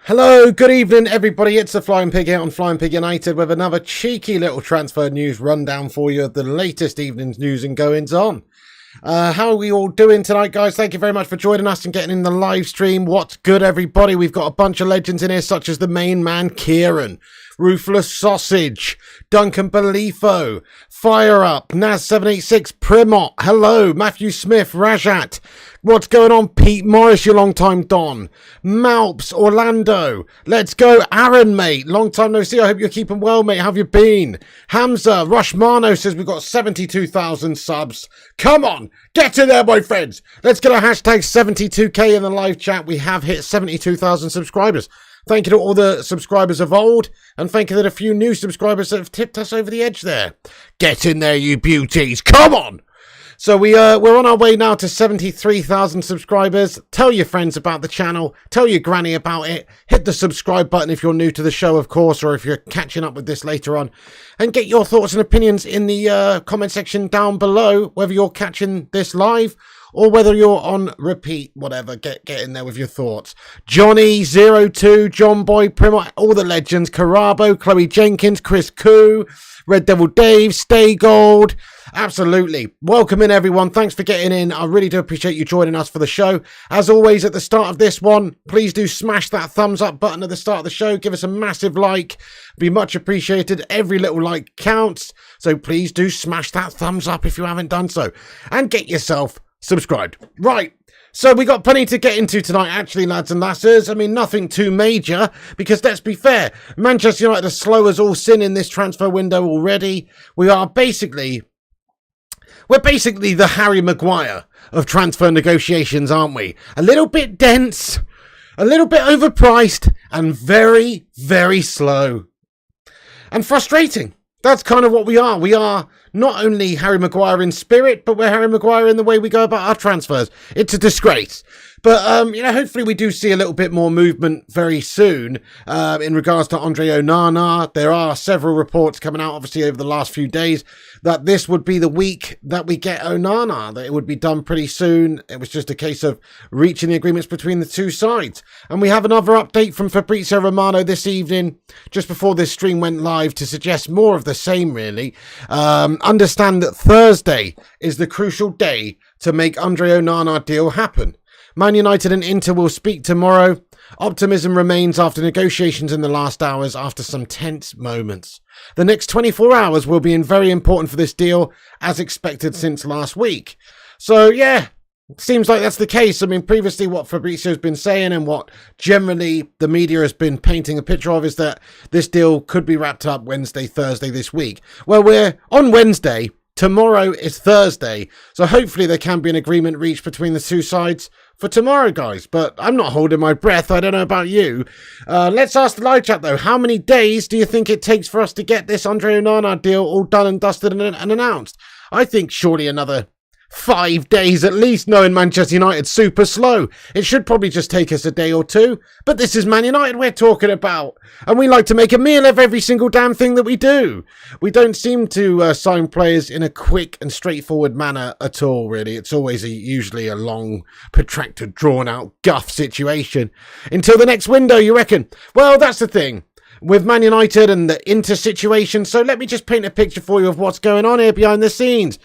Hello, good evening everybody, it's the Flying Pig here on Flying Pig United with another cheeky little transfer news rundown for you of the latest evening's news and goings on. How are we all doing tonight, guys? Thank you very much for joining us and getting in the live stream. What's good, everybody? We've got a bunch of legends in here, such as the main man, Kieran, Ruthless Sausage, Duncan Belifo, Fire Up, Naz786, Primot, hello, Matthew Smith, Rajat, what's going on, Pete Morris, your long-time Don, Malps, Orlando, let's go, Aaron, mate, long time no see, I hope you're keeping well, mate, how have you been? Hamza, Rushmano says we've got 72,000 subs, come on, get in there, my friends, let's get a hashtag 72k in the live chat. We have hit 72,000 subscribers. Thank you to all the subscribers of old, and thank you to the few new subscribers that have tipped us over the edge there. Get in there, you beauties. Come on! So we're on our way now to 73,000 subscribers. Tell your friends about the channel. Tell your granny about it. Hit the subscribe button if you're new to the show, of course, or if you're catching up with this later on. And get your thoughts and opinions in the comment section down below, whether you're catching this live or whether you're on repeat, whatever, get in there with your thoughts. Johnny02, John Boy, Primot, all the legends, Carabo, Chloe Jenkins, Chris Koo, Red Devil Dave, Stay Gold. Absolutely. Welcome in, everyone. Thanks for getting in. I really do appreciate you joining us for the show. As always, at the start of this one, please do smash that thumbs up button at the start of the show. Give us a massive like. Be much appreciated. Every little like counts. So please do smash that thumbs up if you haven't done so. And get yourself subscribed. Right, so we got plenty to get into tonight, actually, lads and lasses. I mean, nothing too major, because let's be fair, Manchester United are slow as all sin in this transfer window already. We're basically the Harry Maguire of transfer negotiations, aren't we? A little bit dense, a little bit overpriced, and very, very slow. And frustrating. That's kind of what we are. We are not only Harry Maguire in spirit, but we're Harry Maguire in the way we go about our transfers. It's a disgrace. But, hopefully we do see a little bit more movement very soon in regards to Andre Onana. There are several reports coming out, obviously, over the last few days that this would be the week that we get Onana, that it would be done pretty soon. It was just a case of reaching the agreements between the two sides. And we have another update from Fabrizio Romano this evening, just before this stream went live, to suggest more of the same, really. Understand that Thursday is the crucial day to make Andre Onana deal happen. Man United and Inter will speak tomorrow. Optimism remains after negotiations in the last hours after some tense moments. The next 24 hours will be very important for this deal, as expected since last week. So, yeah, seems like that's the case. I mean, previously what Fabrizio's been saying and what generally the media has been painting a picture of is that this deal could be wrapped up Wednesday, Thursday this week. Well, we're on Wednesday. Tomorrow is Thursday. So hopefully there can be an agreement reached between the two sides for tomorrow, guys, but I'm not holding my breath. I don't know about you. Let's ask the live chat, though. How many days do you think it takes for us to get this Andre Onana deal all done and dusted and announced? I think surely another 5 days at least, knowing Manchester United super slow. It should probably just take us a day or two, but this is Man United we're talking about, and we like to make a meal of every single damn thing that we do. We don't seem to sign players in a quick and straightforward manner at all, really. It's always usually a long, protracted, drawn-out guff situation. Until the next window, you reckon? Well, that's the thing with Man United and the Inter situation, so let me just paint a picture for you of what's going on here behind the scenes.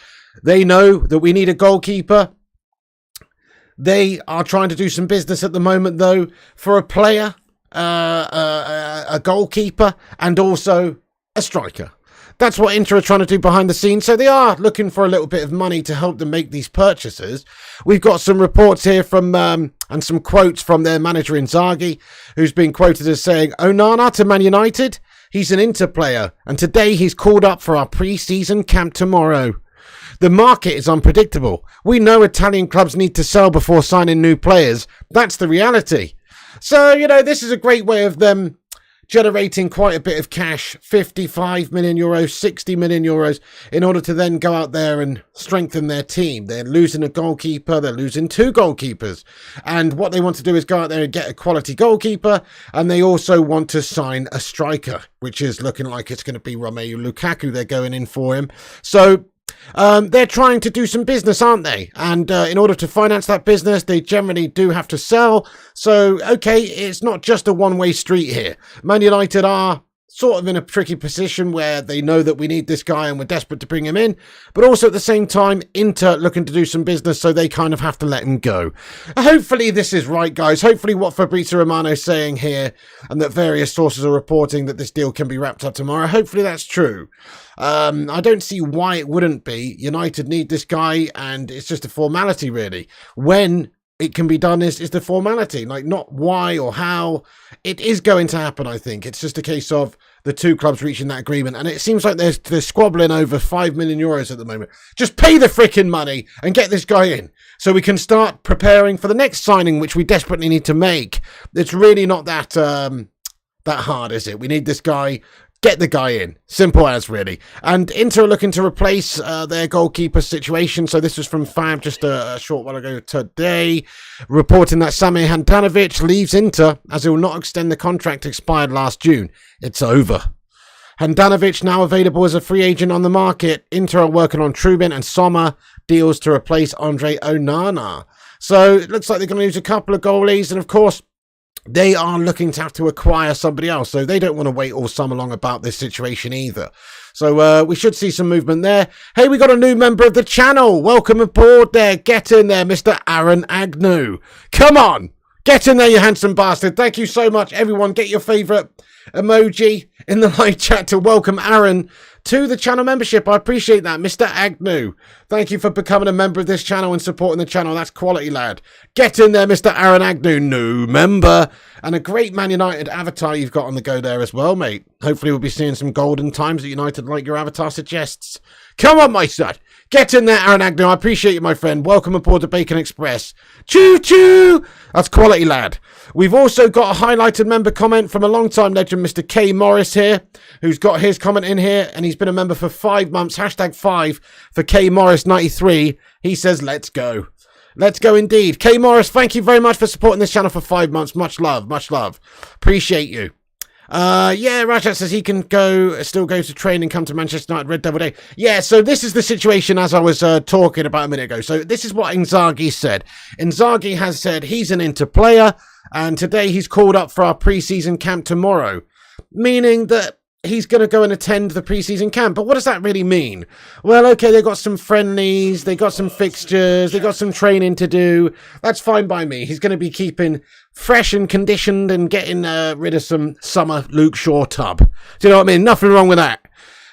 They know that we need a goalkeeper. They are trying to do some business at the moment, though, for a player, a goalkeeper, and also a striker. That's what Inter are trying to do behind the scenes. So they are looking for a little bit of money to help them make these purchases. We've got some reports here from and some quotes from their manager Inzaghi, who's been quoted as saying, Onana to Man United, he's an Inter player, and today he's called up for our pre-season camp tomorrow. The market is unpredictable. We know Italian clubs need to sell before signing new players. That's the reality. So, this is a great way of them generating quite a bit of cash, 55 million euros, 60 million euros, in order to then go out there and strengthen their team. They're losing a goalkeeper. They're losing 2 goalkeepers. And what they want to do is go out there and get a quality goalkeeper. And they also want to sign a striker, which is looking like it's going to be Romelu Lukaku. They're going in for him. So they're trying to do some business, aren't they? And in order to finance that business, they generally do have to sell. So, okay, it's not just a one-way street here. Man United are sort of in a tricky position where they know that we need this guy and we're desperate to bring him in, but also at the same time, Inter looking to do some business, so they kind of have to let him go. Hopefully this is right, guys. Hopefully what Fabrizio Romano is saying here, and that various sources are reporting that this deal can be wrapped up tomorrow, hopefully that's true. I don't see why it wouldn't be. United need this guy, and it's just a formality, really. When it can be done is the formality, like not why or how. It is going to happen, I think. It's just a case of the two clubs reaching that agreement, and it seems like they're squabbling over €5 million at the moment. Just pay the freaking money and get this guy in, so we can start preparing for the next signing, which we desperately need to make. It's really not that hard, is it? We need this guy. Get the guy in. Simple as, really. And Inter are looking to replace their goalkeeper situation. So this was from Fab just a short while ago today, reporting that Samir Handanovic leaves Inter as he will not extend the contract expired last June. It's over. Handanovic now available as a free agent on the market. Inter are working on Trubin and Sommer deals to replace Andre Onana. So it looks like they're going to lose a couple of goalies. And of course, they are looking to have to acquire somebody else, so they don't want to wait all summer long about this situation either. So we should see some movement there. Hey, we got a new member of the channel. Welcome aboard there. Get in there, Mr. Aaron Agnew. Come on. Get in there, you handsome bastard. Thank you so much, everyone. Get your favourite emoji in the live chat to welcome Aaron to the channel membership. I appreciate that, Mr. Agnew. Thank you for becoming a member of this channel and supporting the channel. That's quality, lad. Get in there, Mr. Aaron Agnew, new member. And a great Man United avatar you've got on the go there as well, mate. Hopefully we'll be seeing some golden times at United like your avatar suggests. Come on, my son. Get in there, Aaron Agnew. I appreciate you, my friend. Welcome aboard the Bacon Express. Choo-choo! That's quality, lad. We've also got a highlighted member comment from a long-time legend, Mr. K. Morris here, who's got his comment in here, and he's been a member for 5 months. #5 for K. Morris 93. He says, let's go. Let's go indeed. K. Morris, thank you very much for supporting this channel for 5 months. Much love, much love. Appreciate you. Yeah, Rajat says he can still go to train and come to Manchester United Red Devil Day. Yeah, so this is the situation as I was talking about a minute ago. So this is what Inzaghi said. Inzaghi has said he's an Inter player, and today he's called up for our pre-season camp tomorrow, meaning that he's going to go and attend the pre-season camp. But what does that really mean? Well, okay, they got some friendlies, they got some fixtures, they got some training to do. That's fine by me. He's going to be keeping fresh and conditioned and getting rid of some summer Luke Shaw tub. Do you know what I mean? Nothing wrong with that.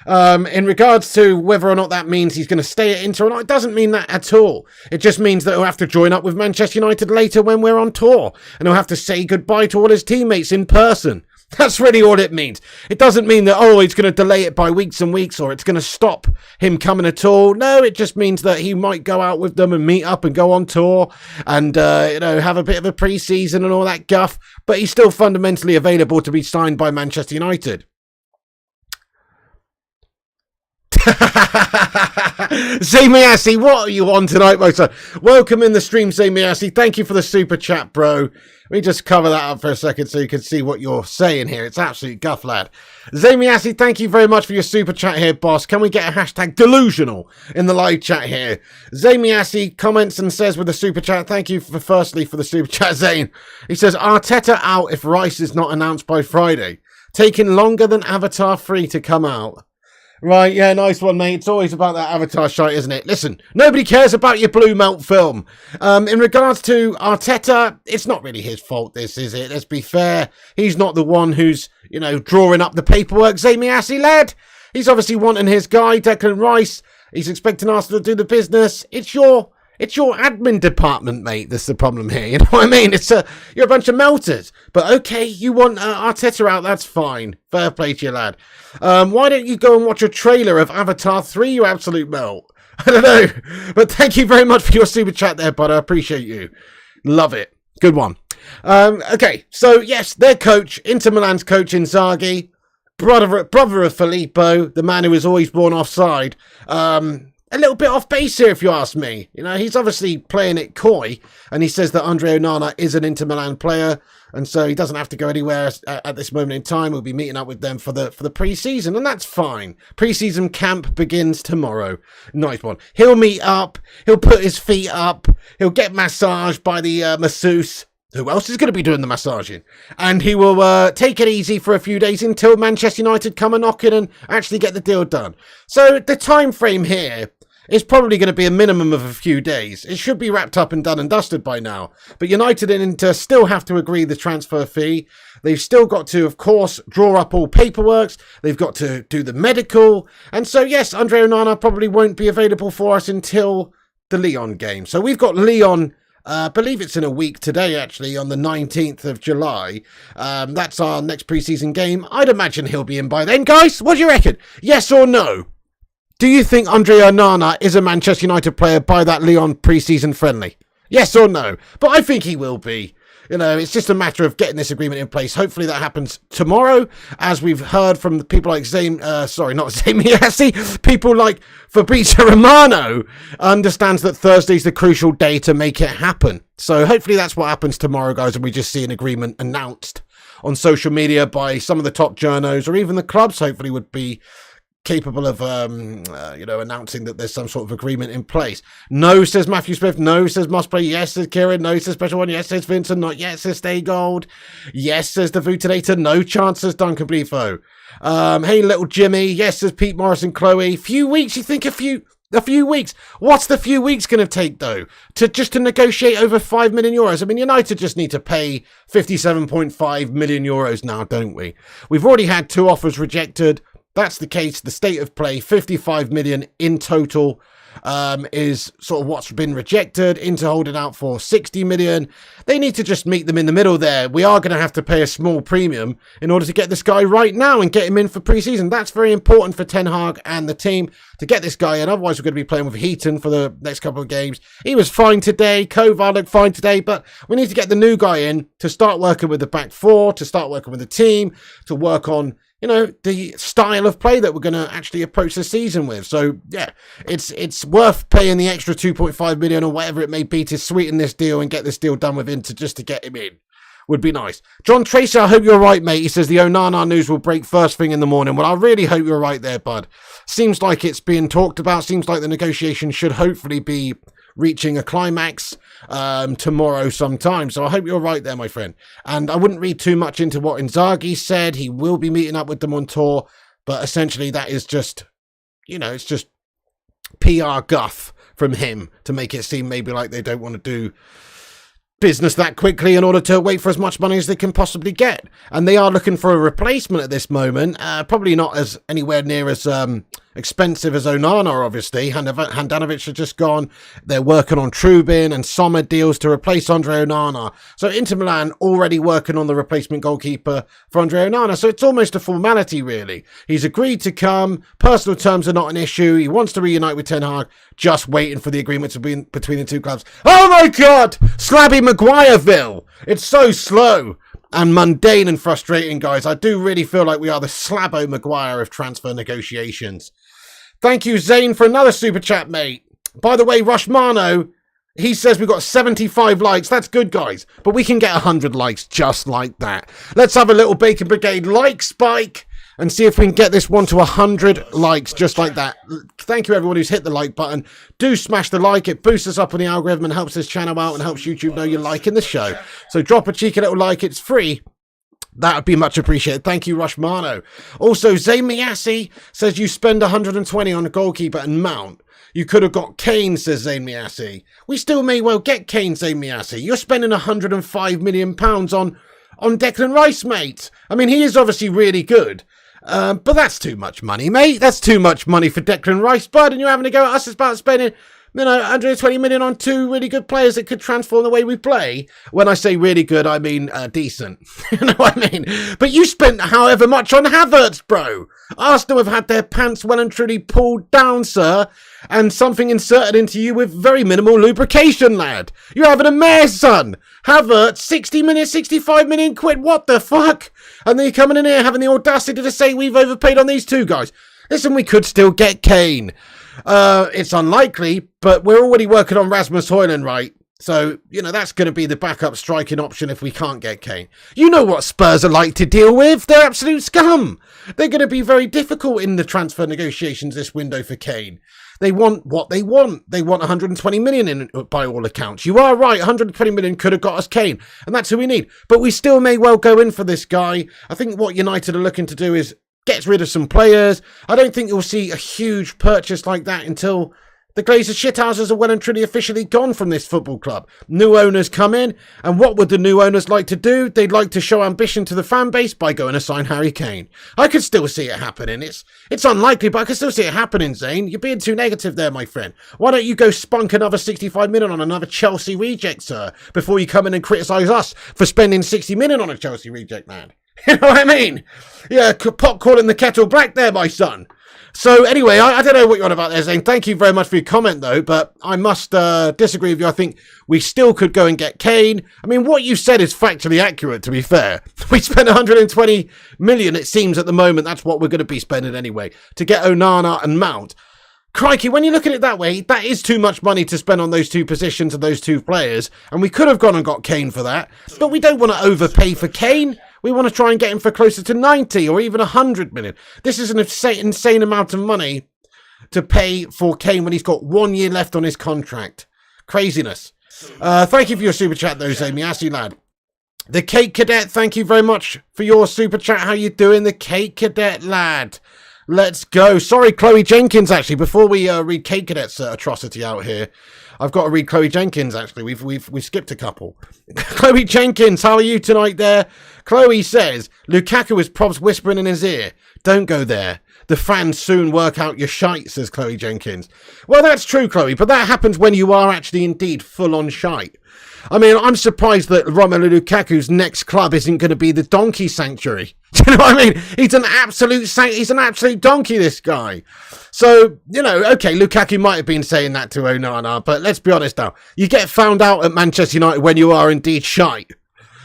In regards to whether or not that means he's going to stay at Inter or not, it doesn't mean that at all. It just means that he'll have to join up with Manchester United later when we're on tour, and he'll have to say goodbye to all his teammates in person. That's really all it means. It doesn't mean that, oh, he's going to delay it by weeks and weeks, or it's going to stop him coming at all. No, it just means that he might go out with them and meet up and go on tour and, have a bit of a pre-season and all that guff. But he's still fundamentally available to be signed by Manchester United. Zamiasi, what are you on tonight, my son? Welcome in the stream, Zamiasi. Thank you for the super chat, bro. Let me just cover that up for a second so you can see what you're saying here. It's absolute guff, lad. Zamiasi, thank you very much for your super chat here, boss. Can we get a hashtag delusional in the live chat here? Zamiasi comments and says with the super chat, thank you firstly for the super chat, Zane. He says, Arteta out if Rice is not announced by Friday. Taking longer than Avatar 3 to come out. Right, yeah, nice one, mate. It's always about that Avatar shite, isn't it? Listen, nobody cares about your Blue Melt film. In regards to Arteta, it's not really his fault, this, is it? Let's be fair. He's not the one who's, drawing up the paperwork. Zamiasi, lad. He's obviously wanting his guy, Declan Rice. He's expecting Arsenal to do the business. It's your admin department, mate. That's the problem here. You know what I mean? You're a bunch of melters. But okay, you want Arteta out. That's fine. Fair play to you, lad. Why don't you go and watch a trailer of Avatar 3, you absolute melt? I don't know. But thank you very much for your super chat there, bud. I appreciate you. Love it. Good one. Okay, so yes, their coach, Inter Milan's coach, Inzaghi, brother of Filippo, the man who was always born offside. a little bit off base here, if you ask me. You know, he's obviously playing it coy, and he says that Andre Onana is an Inter Milan player, and so he doesn't have to go anywhere at this moment in time. We'll be meeting up with them for the pre-season, and that's fine. Pre-season camp begins tomorrow. Nice one. He'll meet up. He'll put his feet up. He'll get massaged by the masseuse. Who else is going to be doing the massaging? And he will take it easy for a few days until Manchester United come a knocking and actually get the deal done. So the time frame here is probably going to be a minimum of a few days. It should be wrapped up and done and dusted by now. But United and Inter still have to agree the transfer fee. They've still got to, of course, draw up all paperwork. They've got to do the medical. And so, yes, Andre Onana probably won't be available for us until the Lyon game. So we've got Lyon... I believe it's in a week today, actually, on the 19th of July. That's our next pre-season game. I'd imagine he'll be in by then. Guys, what do you reckon? Yes or no? Do you think Andre Onana is a Manchester United player by that Lyon pre-season friendly? Yes or no? But I think he will be. You know, it's just a matter of getting this agreement in place. Hopefully that happens tomorrow, as we've heard from the people like people like Fabrizio Romano understands that Thursday's the crucial day to make it happen. So hopefully that's what happens tomorrow, guys, and we just see an agreement announced on social media by some of the top journos, or even the clubs hopefully would be capable of, announcing that there's some sort of agreement in place. No, says Matthew Smith. No, says Mosplay. Yes, says Kieran. No, says Special One. Yes, says Vincent. Not yet, says Stay Gold. Yes, says the Vutilator. No chance, says Duncan Blefo. Hey, little Jimmy. Yes, says Pete Morris and Chloe. Few weeks? You think a few weeks? What's the few weeks going to take, though? To negotiate over 5 million euros? I mean, United just need to pay 57.5 million euros now, don't we? We've already had 2 offers rejected. That's the case. The state of play, 55 million in total, is sort of what's been rejected. Inter holding out for 60 million. They need to just meet them in the middle there. We are going to have to pay a small premium in order to get this guy right now and get him in for pre-season. That's very important for Ten Hag and the team to get this guy in. Otherwise, we're going to be playing with Heaton for the next couple of games. He was fine today. Kovar looked fine today, but we need to get the new guy in to start working with the back four, to start working with the team, to work on the style of play that we're going to actually approach the season with. So, yeah, it's worth paying the extra 2.5 million or whatever it may be to sweeten this deal and get this deal done with Inter just to get him in. Would be nice. John Tracy, I hope you're right, mate. He says the Onana news will break first thing in the morning. Well, I really hope you're right there, bud. Seems like it's being talked about. Seems like the negotiation should hopefully be reaching a climax tomorrow sometime. So I hope you're right there, my friend. And I wouldn't read too much into what Inzaghi said. He will be meeting up with them on tour, but essentially that is just, it's just PR guff from him to make it seem maybe like they don't want to do business that quickly in order to wait for as much money as they can possibly get. And they are looking for a replacement at this moment. Probably not as anywhere near as expensive as Onana, obviously. Handanovic has just gone. They're working on Trubin and Sommer deals to replace Andre Onana. So Inter Milan already working on the replacement goalkeeper for Andre Onana. So it's almost a formality, really. He's agreed to come. Personal terms are not an issue. He wants to reunite with Ten Hag. Just waiting for the agreement to be between the two clubs. Oh my God! Slabby Maguireville! It's so slow and mundane and frustrating, guys. I do really feel like we are the Slabo Maguire of transfer negotiations. Thank you, Zane, for another super chat, mate. By the way, Rushmano, he says we've got 75 likes. That's good, guys. But we can get 100 likes just like that. Let's have a little Bacon Brigade like spike and see if we can get this one to 100 likes just like that. Thank you, everyone who's hit the like button. Do smash the like. It boosts us up on the algorithm and helps this channel out and helps YouTube know you're liking the show. So drop a cheeky little like. It's free. That would be much appreciated. Thank you, Rushmano. Also, Zayn Miassi says you spend 120 on a goalkeeper and Mount. You could have got Kane, says Zayn Miassi. We still may well get Kane, Zayn Miassi. You're spending £105 million on Declan Rice, mate. I mean, he is obviously really good. But that's too much money, mate. That's too much money for Declan Rice, bud. And you're having to go at us about spending 120 million on 2 really good players that could transform the way we play. When I say really good, I mean decent. You know what I mean? But you spent however much on Havertz, bro. Arsenal have had their pants well and truly pulled down, sir, and something inserted into you with very minimal lubrication, lad. You're having a mare, son. Havertz, 60 million, 65 million quid. What the fuck? And then you're coming in here having the audacity to say we've overpaid on these two guys. Listen, we could still get Kane. It's unlikely, but we're already working on Rasmus Højlund, right? So, that's going to be the backup striking option if we can't get Kane. You know what Spurs are like to deal with. They're absolute scum. They're going to be very difficult in the transfer negotiations this window for Kane. They want what they want. They want 120 million in, by all accounts. You are right. 120 million could have got us Kane, and that's who we need. But we still may well go in for this guy. I think what United are looking to do is get rid of some players. I don't think you'll see a huge purchase like that until the Glazer shithouses are well and truly officially gone from this football club. New owners come in, and what would the new owners like to do? They'd like to show ambition to the fan base by going to sign Harry Kane. I could still see it happening. It's unlikely, but I can still see it happening, Zane. You're being too negative there, my friend. Why don't you go spunk another 65 million on another Chelsea reject, sir, before you come in and criticise us for spending 60 million on a Chelsea reject, man? You know what I mean? Yeah, pot calling the kettle black there, my son. So anyway, I don't know what you're on about there, Zane. Thank you very much for your comment, though, but I must disagree with you. I think we still could go and get Kane. I mean, what you said is factually accurate, to be fair. We spent 120 million, it seems, at the moment. That's what we're going to be spending anyway, to get Onana and Mount. Crikey, when you look at it that way, that is too much money to spend on those two positions and those two players, and we could have gone and got Kane for that, but we don't want to overpay for Kane. We want to try and get him for closer to 90 or even 100 million. This is an insane amount of money to pay for Kane when he's got 1 year left on his contract. Craziness. Thank you for your super chat, though, Amy. Assy lad. The Cake Cadet, thank you very much for your super chat. How you doing, the Cake Cadet lad? Let's go. Sorry, Chloe Jenkins, actually, before we read Cake Cadet's atrocity out here, I've got to read Chloe Jenkins, actually. We've skipped a couple. Chloe Jenkins, how are you tonight there? Chloe says, Lukaku is probs whispering in his ear. Don't go there. The fans soon work out your shite, says Chloe Jenkins. Well, that's true, Chloe, but that happens when you are actually indeed full-on shite. I mean, I'm surprised that Romelu Lukaku's next club isn't going to be the Donkey Sanctuary. Do you know what I mean? He's an absolute donkey, this guy. So, okay, Lukaku might have been saying that to Onana, but let's be honest now. You get found out at Manchester United when you are indeed shite.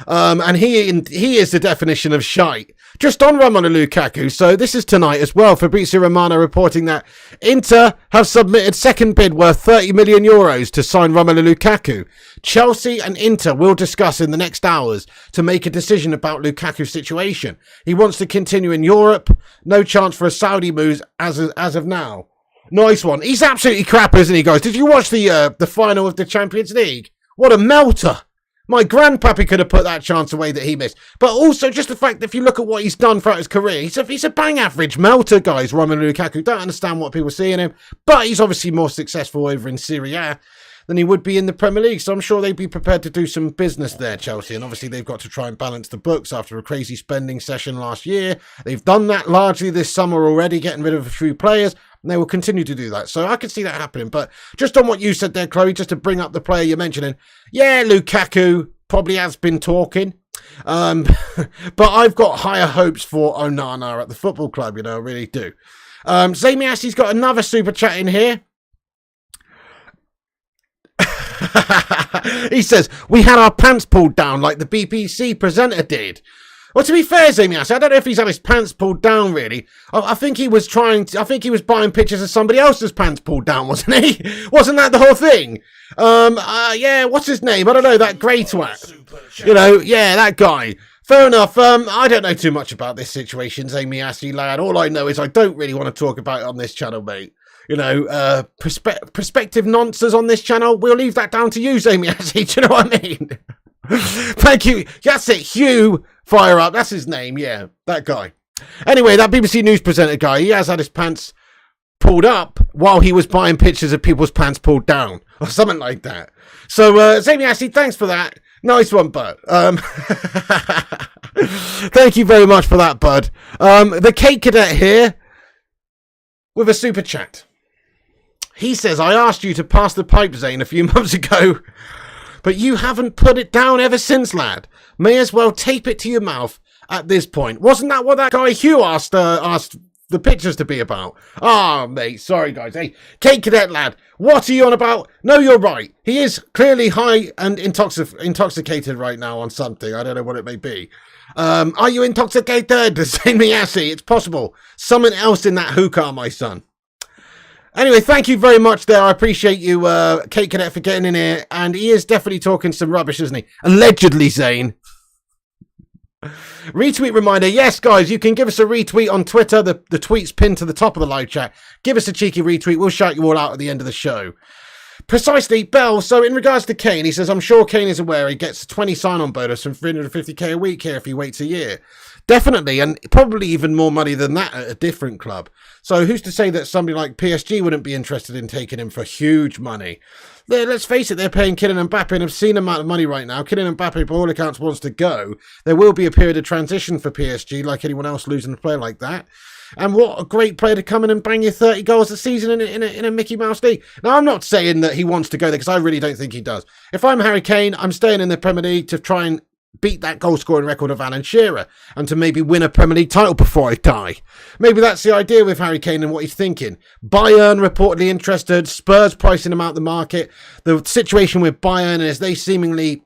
And he is the definition of shite. Just on Romelu Lukaku, so this is tonight as well. Fabrizio Romano reporting that Inter have submitted second bid worth 30 million euros to sign Romelu Lukaku. Chelsea and Inter will discuss in the next hours to make a decision about Lukaku's situation. He wants to continue in Europe. No chance for a Saudi move as of now. Nice one. He's absolutely crap, isn't he, guys? Did you watch the final of the Champions League? What a melter. My grandpappy could have put that chance away that he missed. But also, just the fact that if you look at what he's done throughout his career, he's a bang average melter, guys, Romelu Lukaku. Don't understand what people see in him. But he's obviously more successful over in Serie A than he would be in the Premier League. So I'm sure they'd be prepared to do some business there, Chelsea. And obviously, they've got to try and balance the books after a crazy spending session last year. They've done that largely this summer already, getting rid of a few players. And they will continue to do that. So I can see that happening. But just on what you said there, Chloe, just to bring up the player you're mentioning. Yeah, Lukaku probably has been talking. But I've got higher hopes for Onana at the football club, I really do. Zami Assey's got another super chat in here. He says, we had our pants pulled down like the BBC presenter did. Well, to be fair, Zami Assey, I don't know if he's had his pants pulled down, really. I think he was buying pictures of somebody else's pants pulled down, wasn't he? Wasn't that the whole thing? Yeah, what's his name? I don't know, that grey twat. Yeah, that guy. Fair enough. I don't know too much about this situation, Zami Assey, lad. All I know is I don't really want to talk about it on this channel, mate. Perspective nonsense on this channel, we'll leave that down to you, Zami Assey. Do you know what I mean? Thank you. That's it, Hugh Fire Up. That's his name, yeah, that guy. Anyway, that BBC News presenter guy, he has had his pants pulled up while he was buying pictures of people's pants pulled down, or something like that. So, Zami Assey, thanks for that. Nice one, bud. Thank you very much for that, bud. The Cake Cadet here with a super chat. He says, I asked you to pass the pipe, Zane, a few months ago, but you haven't put it down ever since, lad. May as well tape it to your mouth at this point. Wasn't that what that guy Hugh asked the pictures to be about? Ah, mate, sorry, guys. Hey, Cake Cadet, lad, what are you on about? No, you're right. He is clearly high and intoxicated right now on something. I don't know what it may be. Are you intoxicated? Zami Assey, it's possible. Something else in that hookah, my son. Anyway, thank you very much there. I appreciate you, Kate Cadet, for getting in here. And he is definitely talking some rubbish, isn't he? Allegedly, Zane. Retweet reminder. Yes, guys, you can give us a retweet on Twitter. The tweet's pinned to the top of the live chat. Give us a cheeky retweet. We'll shout you all out at the end of the show. Precisely, Bell. So in regards to Kane, he says, I'm sure Kane is aware he gets a 20 sign-on bonus and 350k a week here if he waits a year. Definitely, and probably even more money than that at a different club. So who's to say that somebody like PSG wouldn't be interested in taking him for huge money? Let's face it, they're paying Kylian Mbappe an obscene amount of money right now. Kylian Mbappe, by all accounts, wants to go. There will be a period of transition for PSG, like anyone else losing a player like that. And what a great player to come in and bang you 30 goals a season in a Mickey Mouse league. Now, I'm not saying that he wants to go there, because I really don't think he does. If I'm Harry Kane, I'm staying in the Premier League to try and beat that goal-scoring record of Alan Shearer and to maybe win a Premier League title before I die. Maybe that's the idea with Harry Kane and what he's thinking. Bayern reportedly interested, Spurs pricing him out the market. The situation with Bayern is they seemingly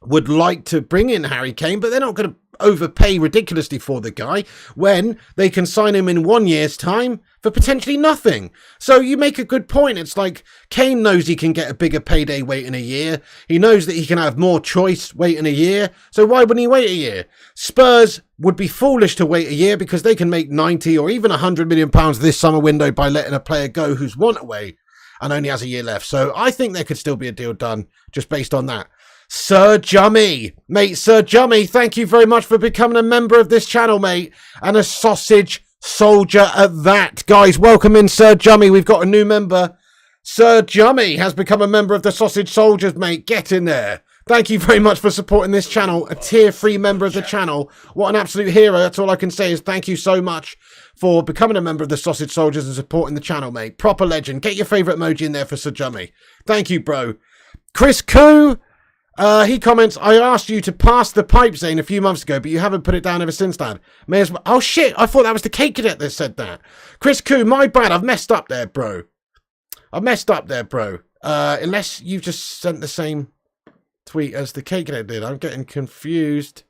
would like to bring in Harry Kane, but they're not going to overpay ridiculously for the guy when they can sign him in 1 year's time for potentially nothing. So you make a good point. It's like Kane knows he can get a bigger payday waiting a year. He knows that he can have more choice waiting a year. So why wouldn't he wait a year? Spurs would be foolish to wait a year because they can make 90 or even 100 million pounds this summer window by letting a player go who's want away and only has a year left. So I think there could still be a deal done just based on that. Sir Jummy, mate, Sir Jummy, thank you very much for becoming a member of this channel, mate, and a sausage soldier at that. Guys, welcome in Sir Jummy. We've got a new member. Sir Jummy has become a member of the Sausage Soldiers, mate. Get in there. Thank you very much for supporting this channel, a tier 3 member of the channel. What an absolute hero. That's all I can say is thank you so much for becoming a member of the Sausage Soldiers and supporting the channel, mate. Proper legend. Get your favourite emoji in there for Sir Jummy. Thank you, bro. Chris Koo. He comments, I asked you to pass the pipe, Zane, a few months ago, but you haven't put it down ever since, Dad. May as well. Oh, shit. I thought that was the Cake Cadet that said that. Chris Koo, my bad. I've messed up there, bro. Unless you just sent the same tweet as the Cake Cadet did. I'm getting confused.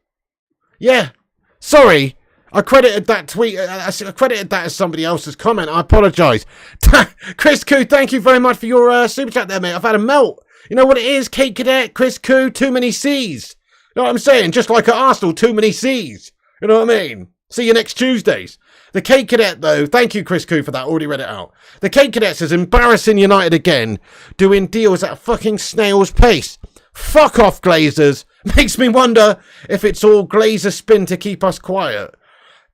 Yeah. Sorry. I credited that tweet. I credited that as somebody else's comment. I apologise. Chris Koo, thank you very much for your super chat there, mate. I've had a melt. You know what it is, Kate Cadet, Chris Koo, too many C's. You know what I'm saying? Just like at Arsenal, too many C's. You know what I mean? See you next Tuesdays. The Kate Cadet, though, thank you, Chris Koo, for that. Already read it out. The Kate Cadet says, embarrassing United again, doing deals at a fucking snail's pace. Fuck off, Glazers. Makes me wonder if it's all Glazer spin to keep us quiet.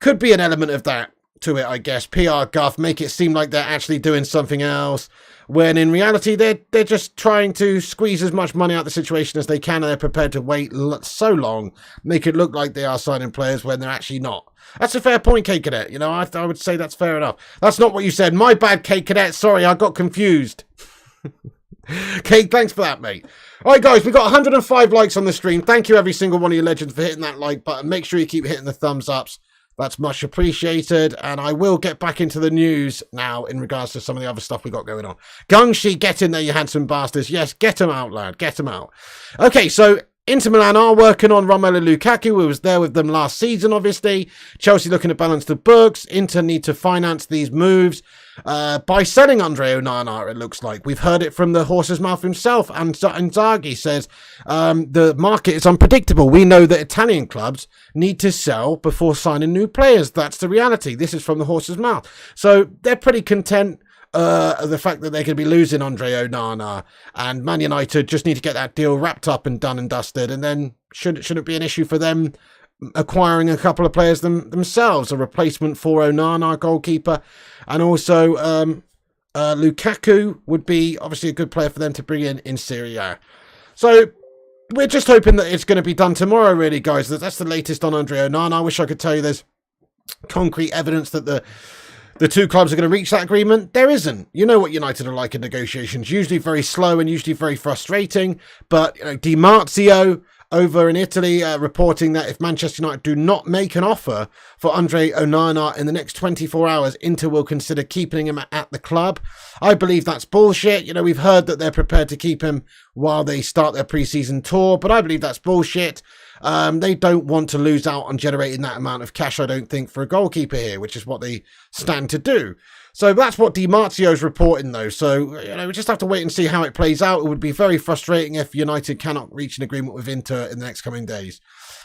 Could be an element of that to it, I guess. PR guff, make it seem like they're actually doing something else, when in reality they're just trying to squeeze as much money out of the situation as they can, and they're prepared to wait so long, make it look like they are signing players when they're actually not. That's a fair point, Kate Cadet. You know, I would say that's fair enough. That's not what you said. My bad, Kate Cadet. Sorry, I got confused. Kate, thanks for that, mate. All right, guys, we got 105 likes on the stream. Thank you, every single one of you legends, for hitting that like button. Make sure you keep hitting the thumbs ups. That's much appreciated, and I will get back into the news now in regards to some of the other stuff we got going on. Gungshi, get in there, you handsome bastards. Yes, get them out, lad. Get them out. Okay, so Inter Milan are working on Romelu Lukaku, who was there with them last season, obviously. Chelsea looking to balance the books. Inter need to finance these moves by selling Andre Onana, it looks like. We've heard it from the horse's mouth himself, and Inzaghi says the market is unpredictable. We know that Italian clubs need to sell before signing new players. That's the reality. This is from the horse's mouth. So they're pretty content the fact that they're going to be losing Andre Onana, and Man United just need to get that deal wrapped up and done and dusted, and then shouldn't be an issue for them acquiring a couple of players themselves, a replacement for Onana, goalkeeper, and also Lukaku would be obviously a good player for them to bring in Serie A. So we're just hoping that it's going to be done tomorrow, really, guys. That's the latest on Andre Onana. I wish I could tell you there's concrete evidence that the two clubs are going to reach that agreement. There isn't. You know what United are like in negotiations. Usually very slow and usually very frustrating. But Di Marzio over in Italy reporting that if Manchester United do not make an offer for Andre Onana in the next 24 hours, Inter will consider keeping him at the club. I believe that's bullshit. You know, we've heard that they're prepared to keep him while they start their pre-season tour, but I believe that's bullshit. They don't want to lose out on generating that amount of cash, I don't think, for a goalkeeper here, which is what they stand to do. So that's what Di Marzio's reporting, though. So, we just have to wait and see how it plays out. It would be very frustrating if United cannot reach an agreement with Inter in the next coming days.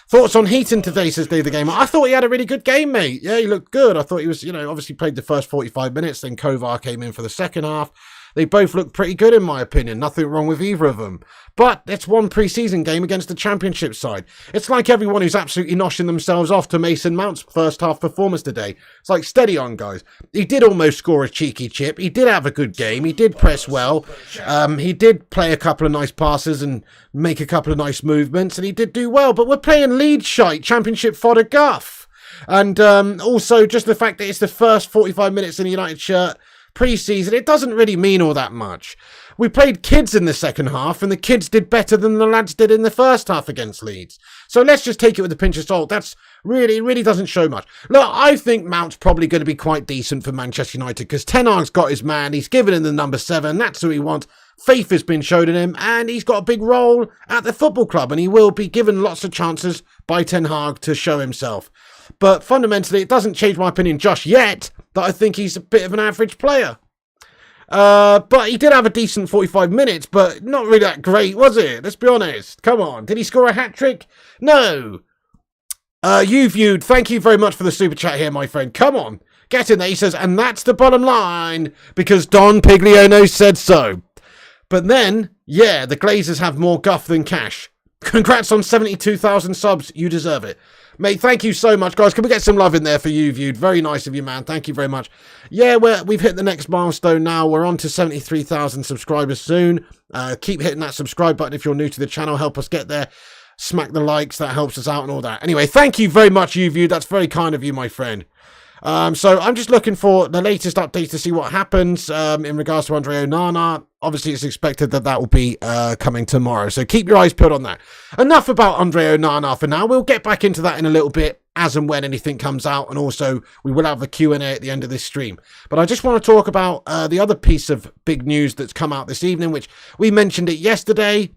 Thoughts on Heaton today, says Dave the Gamer. I thought he had a really good game, mate. Yeah, he looked good. I thought he was, obviously played the first 45 minutes. Then Kovar came in for the second half. They both look pretty good, in my opinion. Nothing wrong with either of them. But it's one pre-season game against the Championship side. It's like everyone who's absolutely noshing themselves off to Mason Mount's first half performance today. It's like, steady on, guys. He did almost score a cheeky chip. He did have a good game. He did press well. He did play a couple of nice passes and make a couple of nice movements. And he did do well. But we're playing lead shite, Championship fodder guff. And also just the fact that it's the first 45 minutes in a United shirt pre-season, it doesn't really mean all that much. We played kids in the second half, and the kids did better than the lads did in the first half against Leeds. So let's just take it with a pinch of salt. That's it really doesn't show much. Look, I think Mount's probably going to be quite decent for Manchester United, because Ten Hag's got his man. He's given him the number 7. That's who he wants. Faith has been shown in him, and he's got a big role at the football club, and he will be given lots of chances by Ten Hag to show himself. But fundamentally, it doesn't change my opinion just yet that I think he's a bit of an average player. But he did have a decent 45 minutes, but not really that great, was it? Let's be honest. Come on. Did he score a hat-trick? No. You viewed. Thank you very much for the super chat here, my friend. Come on. Get in there. He says, and that's the bottom line, because Don Pigliono said so. But then, yeah, the Glazers have more guff than cash. Congrats on 72,000 subs. You deserve it. Mate, thank you so much, guys. Can we get some love in there for you, viewed? Very nice of you, man. Thank you very much. Yeah, we've hit the next milestone now. We're on to 73,000 subscribers soon. Keep hitting that subscribe button if you're new to the channel. Help us get there. Smack the likes. That helps us out and all that. Anyway, thank you very much, you viewed. That's very kind of you, my friend. So I'm just looking for the latest updates to see what happens in regards to Andre Onana. Obviously, it's expected that will be coming tomorrow. So keep your eyes peeled on that. Enough about Andre Onana for now. We'll get back into that in a little bit as and when anything comes out. And also, we will have the Q&A at the end of this stream. But I just want to talk about the other piece of big news that's come out this evening, which we mentioned it yesterday.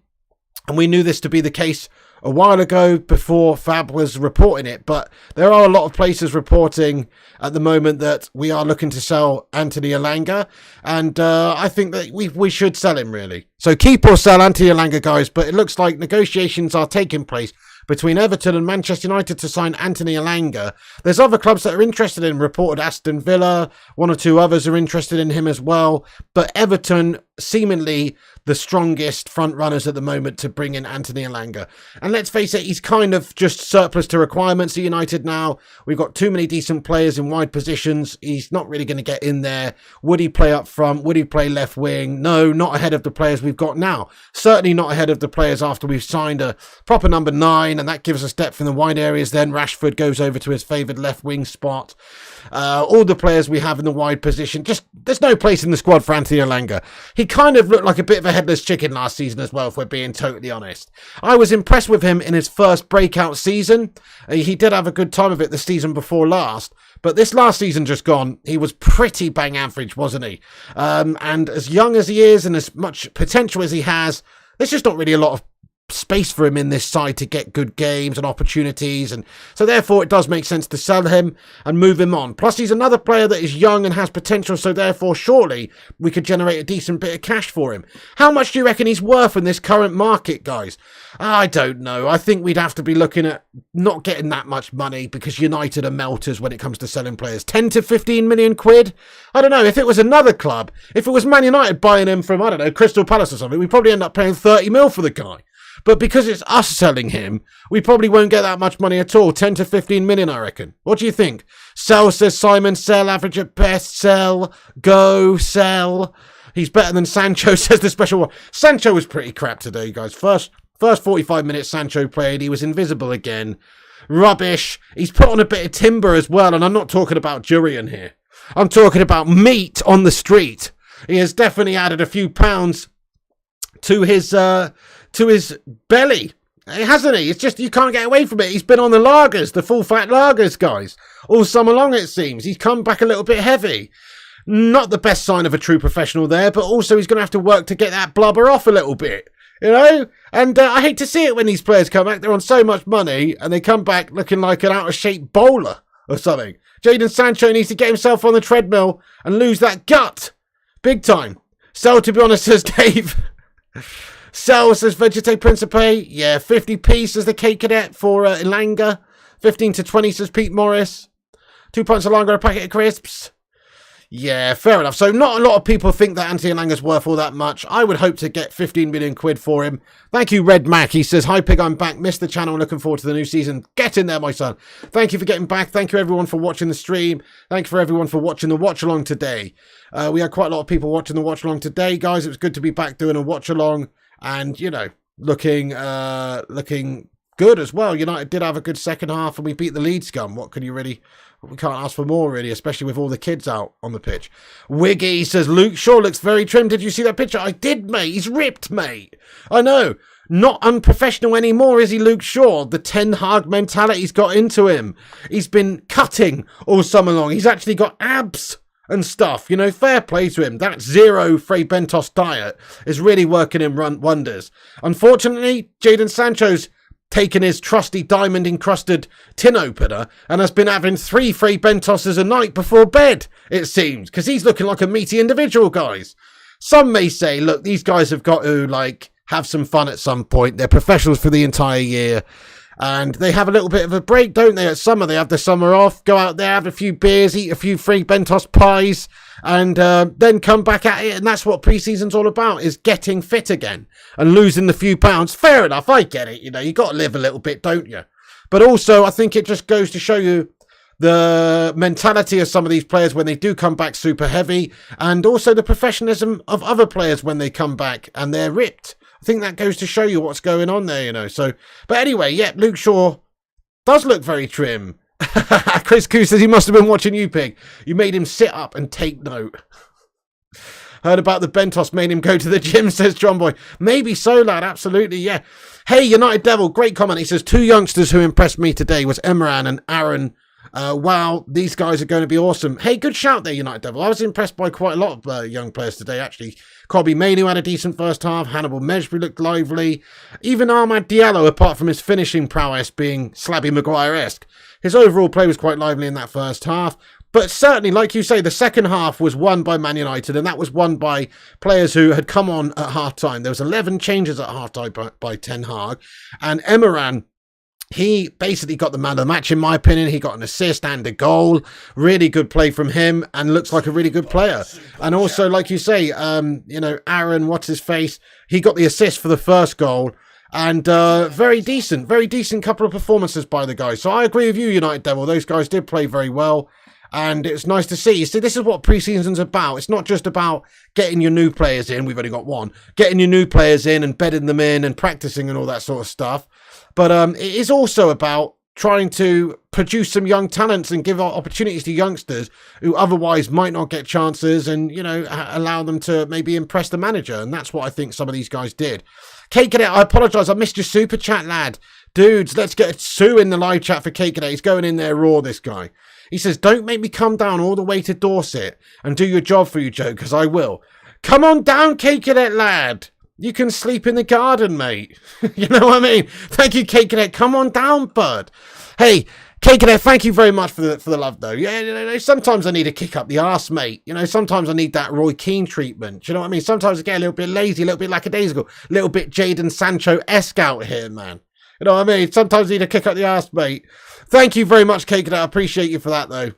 And we knew this to be the case a while ago before Fab was reporting it, but there are a lot of places reporting at the moment that we are looking to sell Anthony Elanga, and I think that we should sell him, really. So keep or sell Anthony Elanga, guys, but it looks like negotiations are taking place between Everton and Manchester United to sign Anthony Elanga. There's other clubs that are interested in, reported Aston Villa, one or two others are interested in him as well, but Everton seemingly the strongest front runners at the moment to bring in Anthony Elanga. And let's face it, he's kind of just surplus to requirements at United now. We've got too many decent players in wide positions. He's not really going to get in there. Would he play up front? Would he play left wing? No, not ahead of the players we've got now. Certainly not ahead of the players after we've signed a proper number 9, and that gives us depth in the wide areas. Then Rashford goes over to his favoured left wing spot. All the players we have in the wide position, just there's no place in the squad for Anthony Elanga. He kind of looked like a bit of a headless chicken last season as well, if we're being totally honest. I was impressed with him in his first breakout season. He did have a good time of it the season before last, but this last season just gone, he was pretty bang average, wasn't he? And as young as he is and as much potential as he has, there's just not really a lot of space for him in this side to get good games and opportunities, and so therefore it does make sense to sell him and move him on. Plus he's another player that is young and has potential, so therefore surely we could generate a decent bit of cash for him. How much do you reckon he's worth in this current market, guys? I don't know. I think we'd have to be looking at not getting that much money, because United are melters when it comes to selling players. 10 to 15 million quid? I don't know. If it was another club, if it was Man United buying him from, I don't know, Crystal Palace or something, we'd probably end up paying 30 mil for the guy. But because it's us selling him, we probably won't get that much money at all. 10 to 15 million, I reckon. What do you think? Sell, says Simon. Sell, average at best. Sell. Go. Sell. He's better than Sancho, says the special one. Sancho was pretty crap today, guys. First 45 minutes Sancho played. He was invisible again. Rubbish. He's put on a bit of timber as well. And I'm not talking about Jurian here. I'm talking about meat on the street. He has definitely added a few pounds to his belly, hasn't he? It's just, you can't get away from it. He's been on the lagers, the full fat lagers, guys, all summer long, it seems. He's come back a little bit heavy. Not the best sign of a true professional there, but also he's going to have to work to get that blubber off a little bit, you know? And I hate to see it when these players come back. They're on so much money and they come back looking like an out of shape bowler or something. Jadon Sancho needs to get himself on the treadmill and lose that gut. Big time. Sell, to be honest, says Dave. Sell, says Vegetate Principe. Yeah, 50p, says the Cake Cadet for Elanga. 15 to 20, says Pete Morris. 2 pints of Elanga and a packet of crisps. Yeah, fair enough. So not a lot of people think that Anthony Elanga's worth all that much. I would hope to get 15 million quid for him. Thank you, Red Mac. He says, hi, Pig, I'm back. Missed the channel. Looking forward to the new season. Get in there, my son. Thank you for getting back. Thank you, everyone, for watching the stream. Thank you for everyone for watching the watch-along today. We had quite a lot of people watching the watch-along today, guys. It was good to be back doing a watch-along and, you know, looking good as well. United did have a good second half and we beat the Leeds scum. What can you really... We can't ask for more, really, especially with all the kids out on the pitch. Wiggy says, Luke Shaw looks very trim. Did you see that picture? I did, mate. He's ripped, mate. I know. Not unprofessional anymore, is he, Luke Shaw? The Ten Hag mentality's got into him. He's been cutting all summer long. He's actually got abs and stuff. You know, fair play to him. That zero Frey Bentos diet is really working him wonders. Unfortunately, Jadon Sancho's taken his trusty diamond-encrusted tin opener and has been having 3 Frey Bentoses a night before bed, it seems, because he's looking like a meaty individual, guys. Some may say, look, these guys have got to, like, have some fun at some point. They're professionals for the entire year, and they have a little bit of a break, don't they? At summer, they have the summer off, go out there, have a few beers, eat a few Frey Bentos pies, and then come back at it. And that's what pre-season's all about, is getting fit again and losing the few pounds. Fair enough, I get it. You know, you got to live a little bit, don't you? But also, I think it just goes to show you the mentality of some of these players when they do come back super heavy, and also the professionalism of other players when they come back and they're ripped. I think that goes to show you what's going on there, you know. So, but anyway, yeah, Luke Shaw does look very trim. Chris Koo says he must have been watching you, Pig. You made him sit up and take note. Heard about the Bentos made him go to the gym, says John Boy. Maybe so, lad. Absolutely, yeah. Hey, United Devil, great comment. He says, 2 youngsters who impressed me today was Emran and Aaron. Wow, these guys are going to be awesome. Hey, good shout there, United Devil. I was impressed by quite a lot of young players today, actually. Kobbie Mainoo had a decent first half. Hannibal Mejbri looked lively. Even Ahmad Diallo, apart from his finishing prowess being Slabby Maguire-esque, his overall play was quite lively in that first half. But certainly, like you say, the second half was won by Man United, and that was won by players who had come on at half-time. There was 11 changes at half-time by Ten Hag, and Emran, he basically got the man of the match, in my opinion. He got an assist and a goal. Really good play from him, and looks like a really good player. And also, like you say, you know, Aaron, what's his face? He got the assist for the first goal. And very decent couple of performances by the guys. So I agree with you, United Devil. Those guys did play very well. And it's nice to see. You see, this is what pre-season's about. It's not just about getting your new players in. We've only got one. Getting your new players in and bedding them in and practicing and all that sort of stuff. But it is also about trying to produce some young talents and give opportunities to youngsters who otherwise might not get chances, and, you know, allow them to maybe impress the manager. And that's what I think some of these guys did. Cake Cadet, I apologise. I missed your super chat, lad. Dudes, let's get Sue in the live chat for Cake Cadet. He's going in there raw, this guy. He says, don't make me come down all the way to Dorset and do your job for you, Joe, because I will. Come on down, Cake Cadet, lad. You can sleep in the garden, mate. You know what I mean? Thank you, Cake Cadet. Come on down, bud. Hey, Cake Cadet, thank you very much for the love, though. Yeah, you know, sometimes I need a kick up the arse, mate. You know, sometimes I need that Roy Keane treatment. You know what I mean? Sometimes I get a little bit lazy, a little bit lackadaisical, a little bit Jadon Sancho-esque out here, man. You know what I mean? Sometimes I need a kick up the arse, mate. Thank you very much, Cake Cadet. I appreciate you for that, though.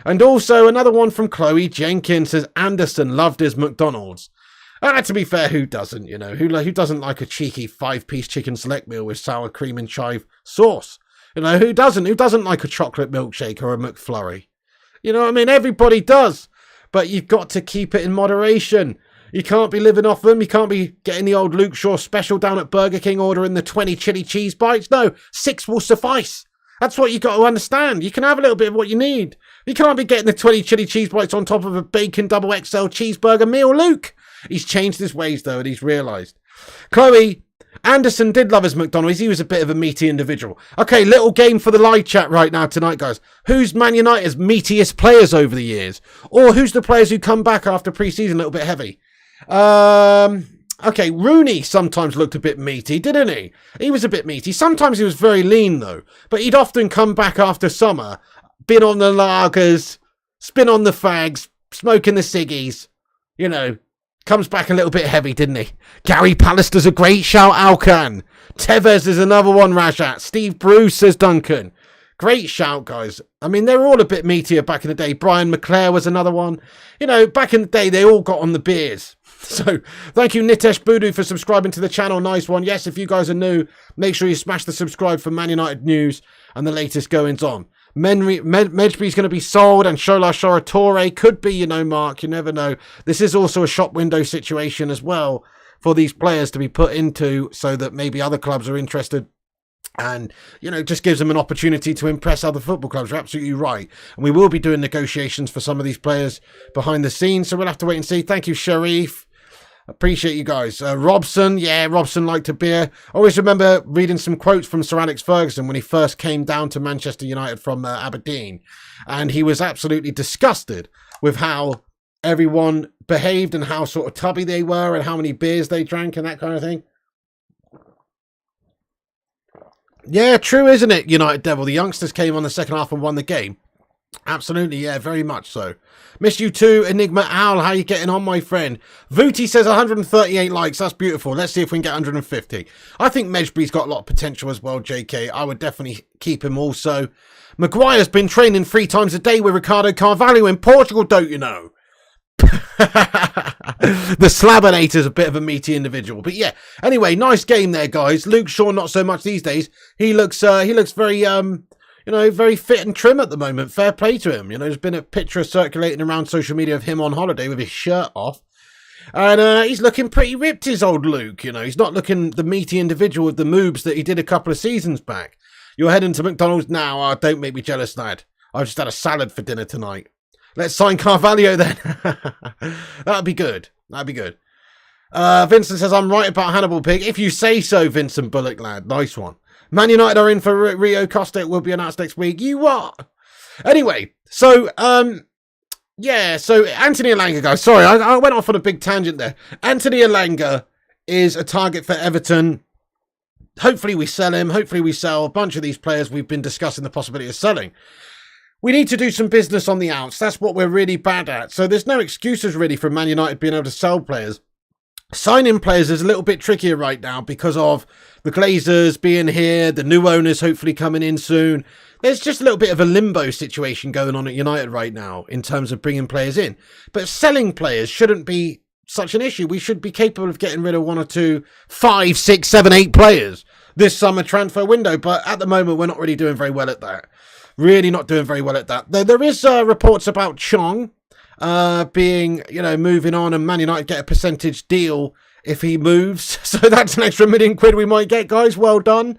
And also, another one from Chloe Jenkins says, Anderson loved his McDonald's. To be fair, who doesn't, you know? Who doesn't like a cheeky 5-piece chicken select meal with sour cream and chive sauce? You know, who doesn't? Who doesn't like a chocolate milkshake or a McFlurry? You know what I mean? Everybody does. But you've got to keep it in moderation. You can't be living off them. You can't be getting the old Luke Shaw special down at Burger King, ordering the 20 chili cheese bites. No, 6 will suffice. That's what you got to understand. You can have a little bit of what you need. You can't be getting the 20 chili cheese bites on top of a bacon double XL cheeseburger meal, Luke. He's changed his ways, though, and he's realised. Chloe, Anderson did love his McDonald's. He was a bit of a meaty individual. Okay, little game for the live chat right now tonight, guys. Who's Man United's meatiest players over the years? Or who's the players who come back after pre-season a little bit heavy? Okay, Rooney sometimes looked a bit meaty, didn't he? He was a bit meaty. Sometimes he was very lean, though. But he'd often come back after summer, been on the lagers, spin on the fags, smoking the ciggies. You know, comes back a little bit heavy, didn't he? Gary Pallister's a great shout, Alcan. Tevez is another one, Rajat. Steve Bruce, says Duncan. Great shout, guys. I mean, they were all a bit meatier back in the day. Brian McClare was another one. You know, back in the day, they all got on the beers. So, thank you, Nitesh Budu, for subscribing to the channel. Nice one. Yes, if you guys are new, make sure you smash the subscribe for Man United news and the latest goings on. Medjby's going to be sold, and Shola Shoratore could be, you know, Mark. You never know. This is also a shop window situation as well for these players to be put into so that maybe other clubs are interested. And, you know, just gives them an opportunity to impress other football clubs. You're absolutely right. And we will be doing negotiations for some of these players behind the scenes. So we'll have to wait and see. Thank you, Sharif. Appreciate you guys. Robson. Yeah, Robson liked a beer. I always remember reading some quotes from Sir Alex Ferguson when he first came down to Manchester United from Aberdeen. And he was absolutely disgusted with how everyone behaved and how sort of tubby they were and how many beers they drank and that kind of thing. Yeah, true, isn't it, United Devil? The youngsters came on the second half and won the game. Absolutely, yeah, very much so. Miss you too, Enigma Owl. How you getting on, my friend? Vooty says 138 likes. That's beautiful. Let's see if we can get 150. I think Medjby's got a lot of potential as well, JK. I would definitely keep him also. Maguire's been training 3 times a day with Ricardo Carvalho in Portugal, don't you know? The Slabinator's a bit of a meaty individual, but yeah. Anyway, nice game there, guys. Luke Shaw, not so much these days. He looks very you know, very fit and trim at the moment. Fair play to him. You know, there's been a picture circulating around social media of him on holiday with his shirt off, and he's looking pretty ripped. His old Luke. You know, he's not looking the meaty individual with the moves that he did a couple of seasons back. You're heading to McDonald's now. Oh, don't make me jealous, lad. I've just had a salad for dinner tonight. Let's sign Carvalho then. That'd be good. That'd be good. Vincent says, I'm right about Hannibal Pig. If you say so, Vincent Bullock, lad. Nice one. Man United are in for Rio Costa. It will be announced next week. You what? Anyway, so, yeah, so Anthony Elanga, guys. Sorry, I went off on a big tangent there. Anthony Elanga is a target for Everton. Hopefully we sell him. Hopefully we sell a bunch of these players we've been discussing the possibility of selling. We need to do some business on the outs. That's what we're really bad at. So there's no excuses really for Man United being able to sell players. Signing players is a little bit trickier right now because of the Glazers being here, the new owners hopefully coming in soon. There's just a little bit of a limbo situation going on at United right now in terms of bringing players in. But selling players shouldn't be such an issue. We should be capable of getting rid of 1 or 2, 5, 6, 7, 8 players this summer transfer window. But at the moment, we're not really doing very well at that. Really not doing very well at that. There is reports about Chong being, you know, moving on, and Man United get a percentage deal if he moves. So that's an extra £1 million we might get, guys. Well done.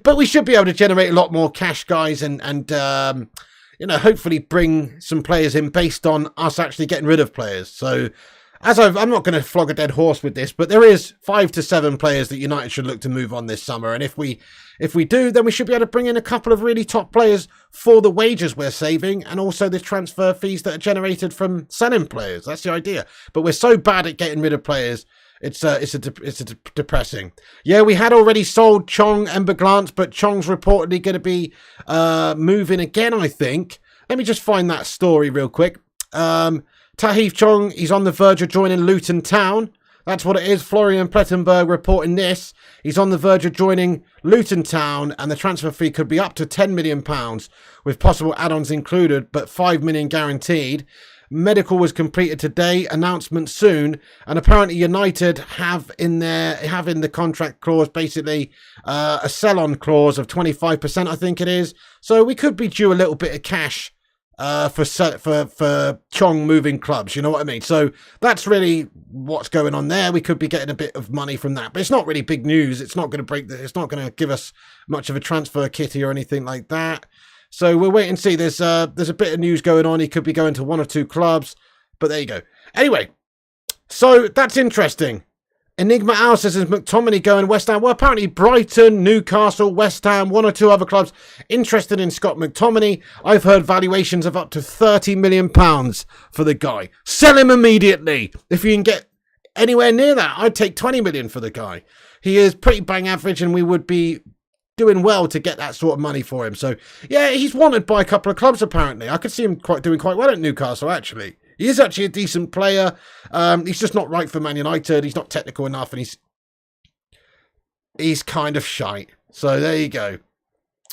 But we should be able to generate a lot more cash, guys, and you know, hopefully bring some players in based on us actually getting rid of players. So I'm not going to flog a dead horse with this, but there is 5 to 7 players that United should look to move on this summer. And if we do, then we should be able to bring in a couple of really top players for the wages we're saving and also the transfer fees that are generated from selling players. That's the idea. But we're so bad at getting rid of players. It's depressing. Yeah, we had already sold Chong and Berglance, but Chong's reportedly going to be moving again, I think. Let me just find that story real quick. Tahith Chong, he's on the verge of joining Luton Town. That's what it is. Florian Plettenberg reporting this. He's on the verge of joining Luton Town, and the transfer fee could be up to £10 million, with possible add-ons included, but £5 million guaranteed. Medical was completed today, announcement soon, and apparently United have in the contract clause basically a sell-on clause of 25%, I think it is. So we could be due a little bit of cash for Chong moving clubs, you know what I mean? So that's really what's going on there. We could be getting a bit of money from that, but it's not really big news. It's not going to it's not going to give us much of a transfer kitty or anything like that. So we'll wait and see. There's a bit of news going on. He could be going to 1 or 2 clubs, but there you go. Anyway, so that's interesting. Enigma Owl says, is McTominay going West Ham? Well, apparently Brighton, Newcastle, West Ham, 1 or 2 other clubs interested in Scott McTominay. I've heard valuations of up to £30 million for the guy. Sell him immediately. If you can get anywhere near that. I'd take 20 million for the guy. He is pretty bang average, and we would be doing well to get that sort of money for him. So, yeah, he's wanted by a couple of clubs, apparently. I could see him doing quite well at Newcastle, actually. He is actually a decent player. He's just not right for Man United. He's not technical enough, and he's kind of shite. So, there you go.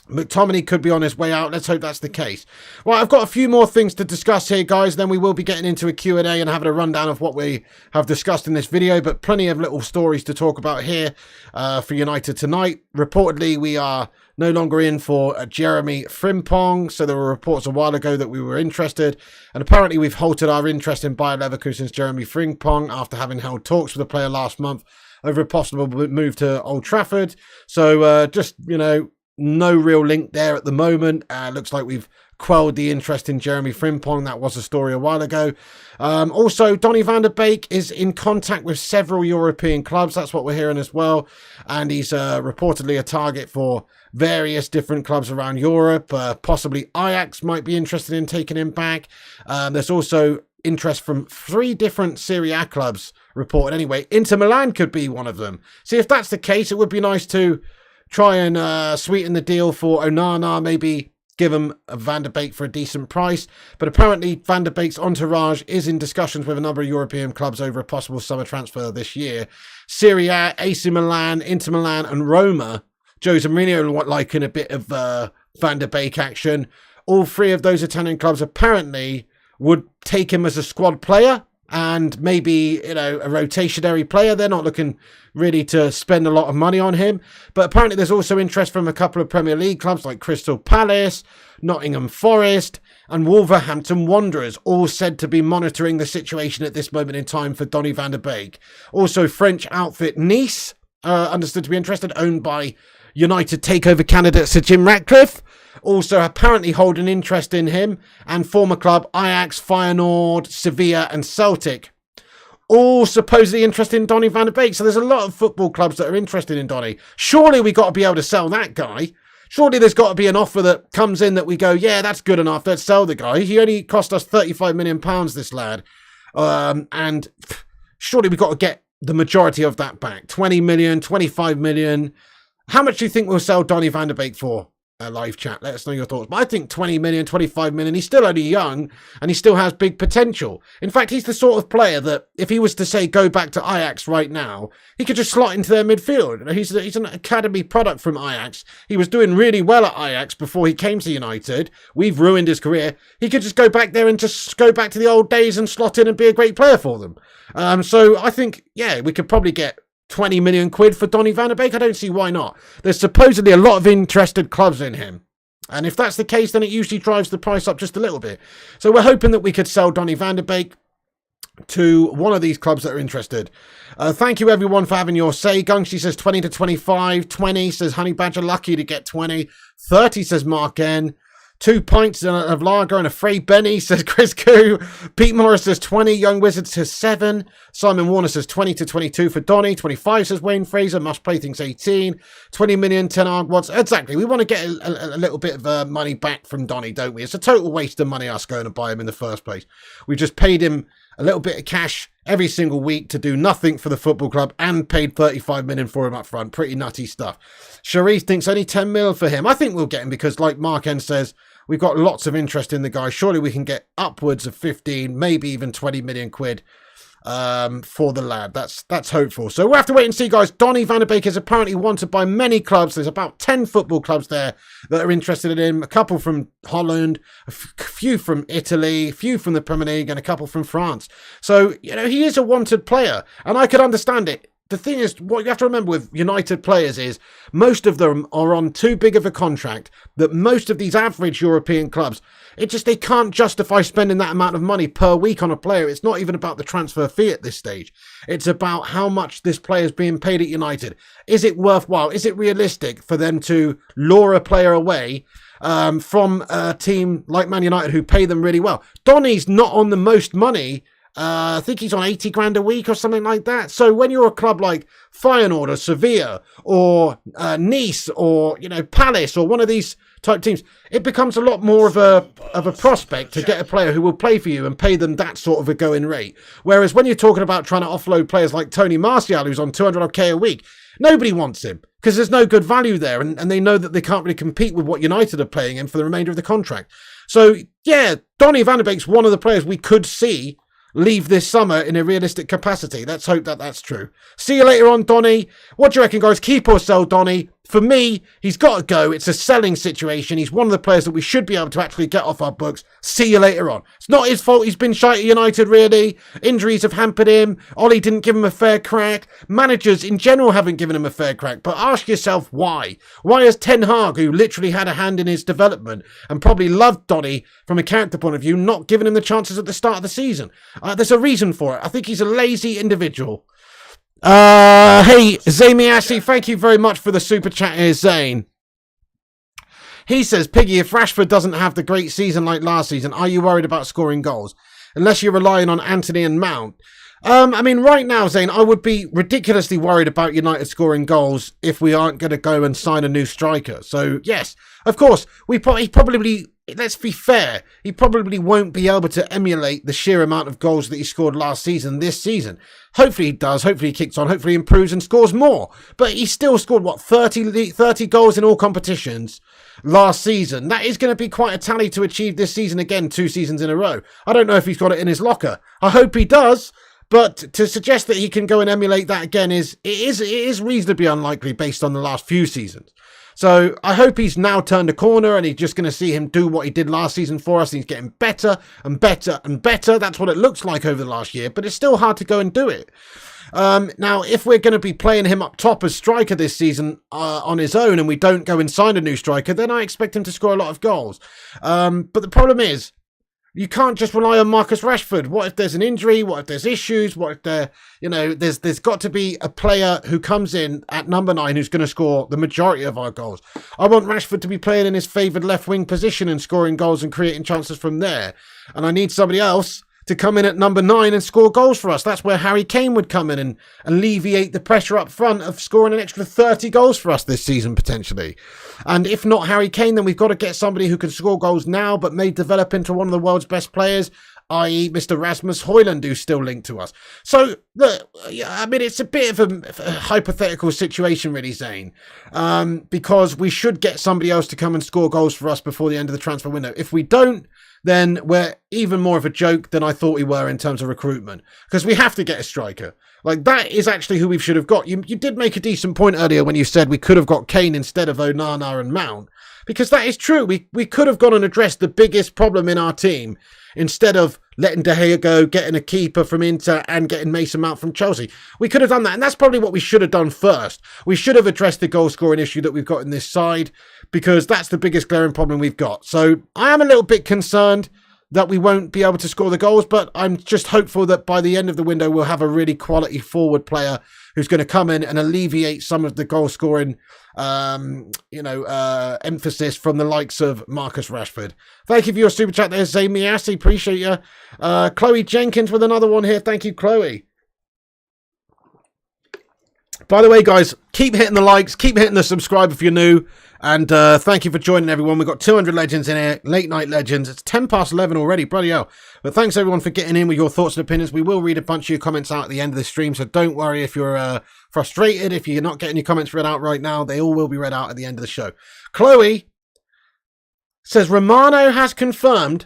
McTominay could be on his way out. Let's hope that's the case. Well, I've got a few more things to discuss here, guys. Then we will be getting into a Q&A and having a rundown of what we have discussed in this video. But plenty of little stories to talk about here for United tonight. Reportedly, we are no longer in for Jeremy Frimpong. So there were reports a while ago that we were interested. And apparently we've halted our interest in Bayer Leverkusen's Jeremy Frimpong after having held talks with the player last month over a possible move to Old Trafford. So just, you know, no real link there at the moment. Looks like we've quelled the interest in Jeremy Frimpong. That was a story a while ago. Also, Donny van de Beek is in contact with several European clubs. That's what we're hearing as well. And he's reportedly a target for various different clubs around Europe. Possibly Ajax might be interested in taking him back. There's also interest from 3 different Serie A clubs reported anyway. Inter Milan could be one of them. See, if that's the case, it would be nice to try and sweeten the deal for Onana, maybe give him a Van de Beek for a decent price. But apparently Van de Beek's entourage is in discussions with a number of European clubs over a possible summer transfer this year. Serie A, AC Milan, Inter Milan and Roma. Jose Mourinho liking a bit of Van de Beek action. All 3 of those Italian clubs apparently would take him as a squad player and maybe, you know, a rotationary player. They're not looking really to spend a lot of money on him. But apparently there's also interest from a couple of Premier League clubs like Crystal Palace, Nottingham Forest and Wolverhampton Wanderers, all said to be monitoring the situation at this moment in time for Donny van de Beek. Also French outfit Nice, understood to be interested, owned by United takeover candidate Sir Jim Ratcliffe, also apparently hold an interest in him, and former club Ajax, Feyenoord, Sevilla and Celtic, all supposedly interested in Donny van de Beek. So there's a lot of football clubs that are interested in Donny. Surely we got to be able to sell that guy. Surely there's got to be an offer that comes in that we go, yeah, that's good enough, let's sell the guy. He only cost us £35 million, this lad. And surely we've got to get the majority of that back. 20 million, 25 million. How much do you think we'll sell Donny van de Beek for? Live chat, let us know your thoughts. But I think 20 million, 25 million, he's still only young and he still has big potential. In fact, he's the sort of player that if he was to say go back to Ajax right now, he could just slot into their midfield. He's an academy product from Ajax. He was doing really well at Ajax before he came to United. We've ruined his career. He could just go back there and just go back to the old days and slot in and be a great player for them. So I think, yeah, we could probably get 20 million quid for Donny van de Beek. I don't see why not. There's supposedly a lot of interested clubs in him. And if that's the case, then it usually drives the price up just a little bit. So we're hoping that we could sell Donny van de Beek to one of these clubs that are interested. Thank you everyone for having your say. Gungshy says 20 to 25. 20 says Honey Badger, lucky to get 20. 30 says Mark N. 2 pints of lager and a Frey Benny, says Chris Koo. Pete Morris says 20. Young Wizard says 7. Simon Warner says 20 to 22 for Donny. 25 says Wayne Fraser. Must Play thinks 18. 20 million, 10 wants. Exactly. We want to get a little bit of money back from Donny, don't we? It's a total waste of money us going to buy him in the first place. We just paid him a little bit of cash every single week to do nothing for the football club and paid 35 million for him up front. Pretty nutty stuff. Charisse thinks only 10 mil for him. I think we'll get him because, like Mark N says, we've got lots of interest in the guy. Surely we can get upwards of 15, maybe even 20 million quid for the lad. That's hopeful. So we'll have to wait and see, guys. Donny van de Beek is apparently wanted by many clubs. There's about 10 football clubs there that are interested in him. A couple from Holland, a few from Italy, a few from the Premier League, and a couple from France. So, you know, he is a wanted player, and I could understand it. The thing is, what you have to remember with United players is most of them are on too big of a contract that most of these average European clubs, they can't justify spending that amount of money per week on a player. It's not even about the transfer fee at this stage. It's about how much this player is being paid at United. Is it worthwhile? Is it realistic for them to lure a player away from a team like Man United who pay them really well? Donny's not on the most money. I think he's on 80 grand a week or something like that. So when you're a club like Feyenoord or Sevilla or Nice or, Palace or one of these type teams, it becomes a lot more of a prospect to get a player who will play for you and pay them that sort of a going rate. Whereas when you're talking about trying to offload players like Tony Martial, who's on 200k a week, nobody wants him because there's no good value there, and they know that they can't really compete with what United are paying him for the remainder of the contract. So yeah, Donny van de Beek's one of the players we could see leave this summer in a realistic capacity. Let's hope that that's true. See you later on, Donny. What do you reckon, guys? Keep or sell Donny? For me, he's got to go. It's a selling situation. He's one of the players that we should be able to actually get off our books. See you later on. It's not his fault he's been shite at United, really. Injuries have hampered him. Ollie didn't give him a fair crack. Managers in general haven't given him a fair crack. But ask yourself why. Why has Ten Hag, who literally had a hand in his development and probably loved Donny from a character point of view, not given him the chances at the start of the season? There's a reason for it. I think he's a lazy individual. Hey, Zamiasi, thank you very much for the super chat here, Zane. He says, Piggy, if Rashford doesn't have the great season like last season, are you worried about scoring goals? Unless you're relying on Anthony and Mount. Right now, Zane, I would be ridiculously worried about United scoring goals if we aren't going to go and sign a new striker. So, yes, of course, he probably, let's be fair, he probably won't be able to emulate the sheer amount of goals that he scored last season this season. Hopefully he does. Hopefully he kicks on. Hopefully he improves and scores more. But he still scored, 30 goals in all competitions last season. That is going to be quite a tally to achieve this season again, 2 seasons in a row. I don't know if he's got it in his locker. I hope he does. But to suggest that he can go and emulate that again is reasonably unlikely based on the last few seasons. So I hope he's now turned a corner and he's just going to see him do what he did last season for us. And he's getting better and better and better. That's what it looks like over the last year, but it's still hard to go and do it. Now, if we're going to be playing him up top as striker this season on his own and we don't go and sign a new striker, then I expect him to score a lot of goals. But the problem is, you can't just rely on Marcus Rashford. What if there's an injury? What if there's issues? What if there's got to be a player who comes in at number 9 who's going to score the majority of our goals. I want Rashford to be playing in his favoured left wing position and scoring goals and creating chances from there. And I need somebody else to come in at number 9 and score goals for us. That's where Harry Kane would come in and alleviate the pressure up front of scoring an extra 30 goals for us this season, potentially. And if not Harry Kane, then we've got to get somebody who can score goals now, but may develop into one of the world's best players, i.e. Mr. Rasmus Højlund, who's still linked to us. So, look, it's a bit of a hypothetical situation, really, Zane, because we should get somebody else to come and score goals for us before the end of the transfer window. If we don't, then we're even more of a joke than I thought we were in terms of recruitment, because we have to get a striker. Like, that is actually who we should have got. You did make a decent point earlier when you said we could have got Kane instead of Onana and Mount, because that is true. We could have gone and addressed the biggest problem in our team instead of letting De Gea go, getting a keeper from Inter and getting Mason Mount from Chelsea. We could have done that, and that's probably what we should have done first. We should have addressed the goal scoring issue that we've got in this side, because that's the biggest glaring problem we've got. So I am a little bit concerned that we won't be able to score the goals, but I'm just hopeful that by the end of the window we'll have a really quality forward player who's going to come in and alleviate some of the goal scoring emphasis from the likes of Marcus Rashford. Thank you for your super chat there, Zay Miasi. Appreciate you. Chloe Jenkins with another one here. Thank you, Chloe. By the way, guys, keep hitting the likes, keep hitting the subscribe if you're new, and thank you for joining, everyone. We've got 200 legends in here, late night legends. It's 10 past 11 already, bloody hell. But thanks, everyone, for getting in with your thoughts and opinions. We will read a bunch of your comments out at the end of the stream, so don't worry if you're frustrated, if you're not getting your comments read out right now. They all will be read out at the end of the show. Chloe says, Romano has confirmed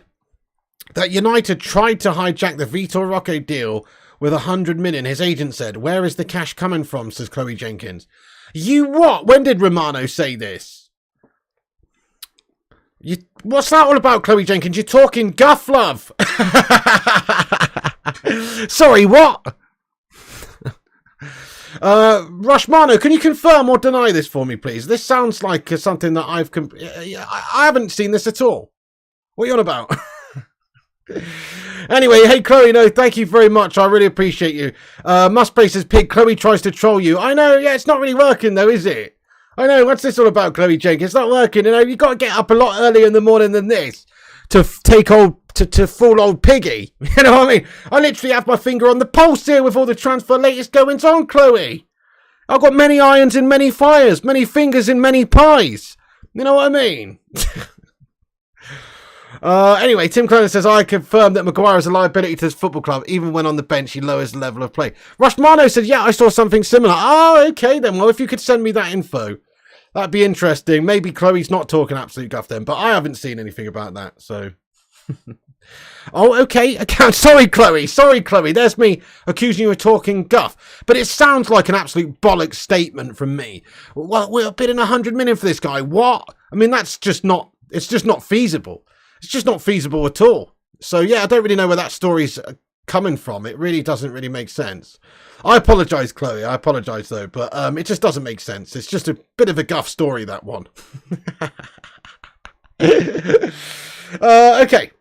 that United tried to hijack the Vitor Roque deal with 100 million, his agent said. Where is the cash coming from, says Chloe Jenkins. You what? When did Romano say this? What's that all about, Chloe Jenkins? You're talking guff, love. Sorry, what? Rushmano, can you confirm or deny this for me, please? This sounds like something that I haven't seen this at all. What are you on about? Anyway, hey Chloe, no, thank you very much. I really appreciate you. Must Play says, Pig, Chloe tries to troll you. I know, yeah, it's not really working though, is it? I know, what's this all about, Chloe Jenkins? It's not working, you've got to get up a lot earlier in the morning than this to fool old Piggy. You know what I mean? I literally have my finger on the pulse here with all the transfer latest goings on, Chloe. I've got many irons in many fires, many fingers in many pies. You know what I mean? Anyway, Tim Cronin says, I confirm that Maguire is a liability to this football club. Even when on the bench, he lowers the level of play. Rushmano said, yeah, I saw something similar. Oh, okay then. Well, if you could send me that info, that'd be interesting. Maybe Chloe's not talking absolute guff then, but I haven't seen anything about that, so... Oh, okay. Sorry, Chloe. There's me accusing you of talking guff. But it sounds like an absolute bollocks statement from me. Well, we're bidding 100 million for this guy. What? I mean, it's just not feasible. It's just not feasible at all. So, yeah, I don't really know where that story's coming from. It really doesn't really make sense. I apologise, Chloe. I apologise, though. But it just doesn't make sense. It's just a bit of a guff story, that one. Okay.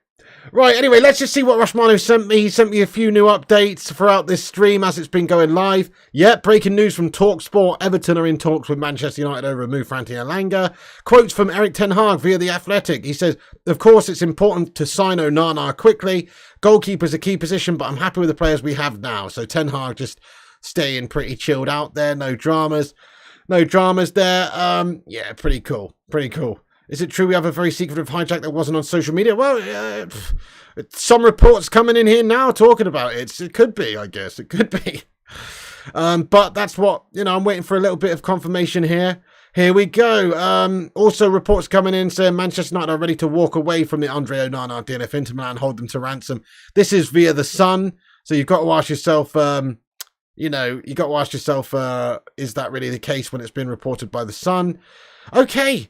Right, anyway, let's just see what Rushmano sent me. He sent me a few new updates throughout this stream as it's been going live. Yep, breaking news from TalkSport. Everton are in talks with Manchester United over a move for Elanga. Quotes from Erik ten Hag via The Athletic. He says, of course, it's important to sign Onana quickly. Goalkeeper's a key position, but I'm happy with the players we have now. So ten Hag just staying pretty chilled out there. No dramas. No dramas there. Yeah, pretty cool. Pretty cool. Is it true we have a very secretive hijack that wasn't on social media? Well, some reports coming in here now talking about it. It could be, I guess. It could be. But that's what, I'm waiting for a little bit of confirmation here. Here we go. Also, reports coming in saying Manchester United are ready to walk away from the Andre Onana deal if Inter Milan hold them to ransom. This is via The Sun. So you've got to ask yourself, is that really the case when it's been reported by The Sun? Okay.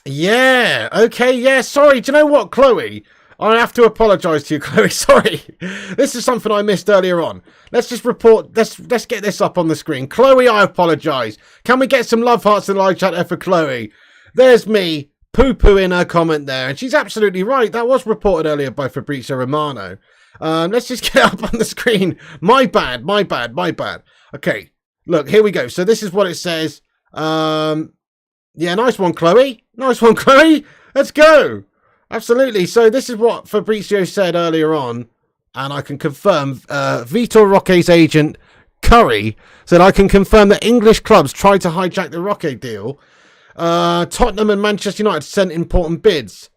Yeah, okay, yeah, sorry. Do you know what, Chloe? I have to apologise to you, Chloe. Sorry. This is something I missed earlier on. Let's just report. Let's get this up on the screen. Chloe, I apologise. Can we get some love hearts in the live chat there for Chloe? There's me poo-pooing her comment there. And she's absolutely right. That was reported earlier by Fabrizio Romano. Let's just get up on the screen. My bad. Okay, look, here we go. So this is what it says. Yeah, nice one, Chloe. Let's go. Absolutely. So this is what Fabrizio said earlier on, and I can confirm. Vitor Roque's agent, Curry, said, I can confirm that English clubs tried to hijack the Roque deal. Tottenham and Manchester United sent important bids.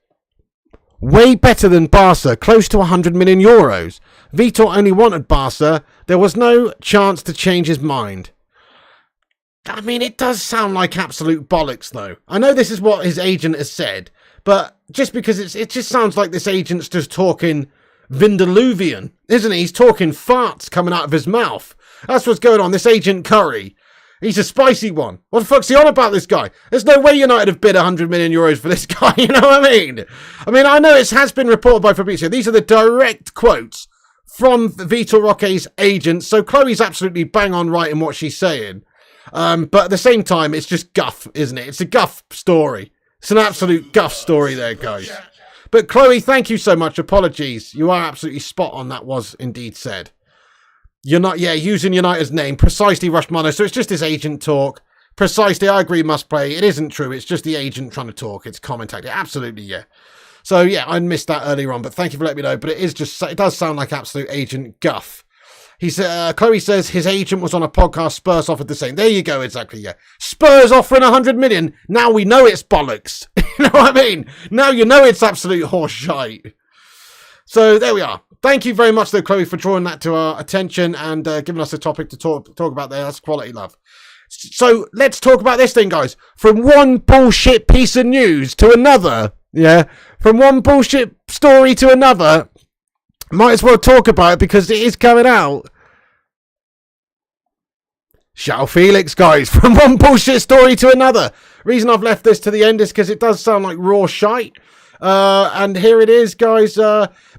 Way better than Barca, close to 100 million euros. Vitor only wanted Barca. There was no chance to change his mind. I mean, it does sound like absolute bollocks, though. I know this is what his agent has said, but just because it just sounds like this agent's just talking Vindaloovian, isn't he? He's talking farts coming out of his mouth. That's what's going on. This agent Curry, he's a spicy one. What the fuck's he on about, this guy? There's no way United have bid 100 million euros for this guy, you know what I mean? I know it has been reported by Fabrizio. These are the direct quotes from Vitor Roque's agent, so Chloe's absolutely bang on right in what she's saying. But at the same time, it's just guff, isn't it? It's a guff story. It's an absolute guff story there, guys. But Chloe, thank you so much. Apologies. You are absolutely spot on. That was indeed said. You're not, using United's name. Precisely, Rushmano. So it's just this agent talk. Precisely, I agree, must play. It isn't true. It's just the agent trying to talk. It's comment tactic. Absolutely, yeah. So, yeah, I missed that earlier on, but thank you for letting me know. But it does sound like absolute agent guff. Chloe says his agent was on a podcast. Spurs offered the same. There you go, exactly, yeah. Spurs offering 100 million. Now we know it's bollocks. You know what I mean? Now you know it's absolute horse shite. So there we are. Thank you very much, though, Chloe, for drawing that to our attention and giving us a topic to talk about there. That's quality love. So let's talk about this thing, guys. From one bullshit piece of news to another. Yeah. From one bullshit story to another. Might as well talk about it because it is coming out. João Felix, guys. From one bullshit story to another. Reason I've left this to the end is because it does sound like raw shite. And here it is, guys.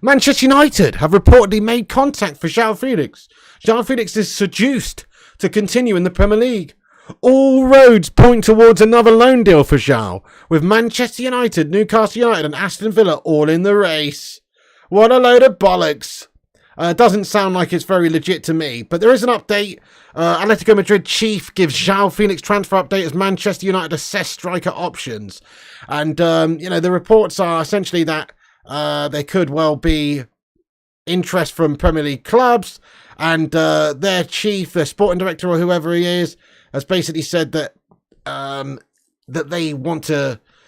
Manchester United have reportedly made contact for João Felix. João Felix is seduced to continue in the Premier League. All roads point towards another loan deal for João, with Manchester United, Newcastle United and Aston Villa all in the race. What a load of bollocks. Doesn't sound like it's very legit to me, but there is an update. Atletico Madrid chief gives João Felix transfer update as Manchester United assess striker options. And, the reports are essentially that there could well be interest from Premier League clubs. And their chief, their sporting director or whoever he is, has basically said that that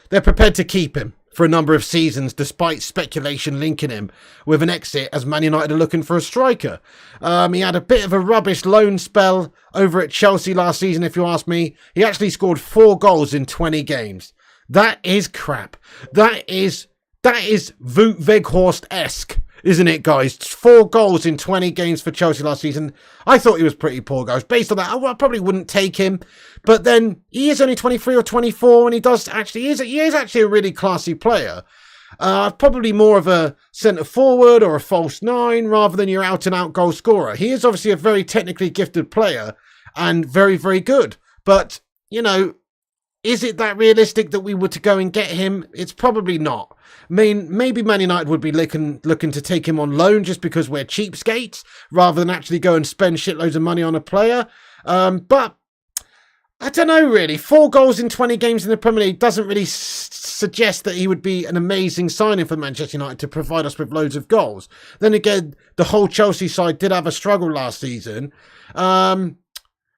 they're prepared to keep him for a number of seasons, despite speculation linking him with an exit, as Man United are looking for a striker. He had a bit of a rubbish loan spell over at Chelsea last season, if you ask me. He actually scored 4 goals in 20 games. That is crap. That is Wout Weghorst-esque, isn't it, guys? 4 goals in 20 games for Chelsea last season. I thought he was pretty poor, guys. Based on that, I probably wouldn't take him. But then he is only 23 or 24, and he is actually a really classy player. Probably more of a centre forward or a false 9 rather than your out and out goal scorer. He is obviously a very technically gifted player and very, very good. But, you know, is it that realistic that we were to go and get him? It's probably not. I mean, maybe Man United would be looking to take him on loan just because we're cheapskates rather than actually go and spend shitloads of money on a player. But I don't know, really. 4 goals in 20 games in the Premier League doesn't really suggest that he would be an amazing signing for Manchester United to provide us with loads of goals. Then again, the whole Chelsea side did have a struggle last season.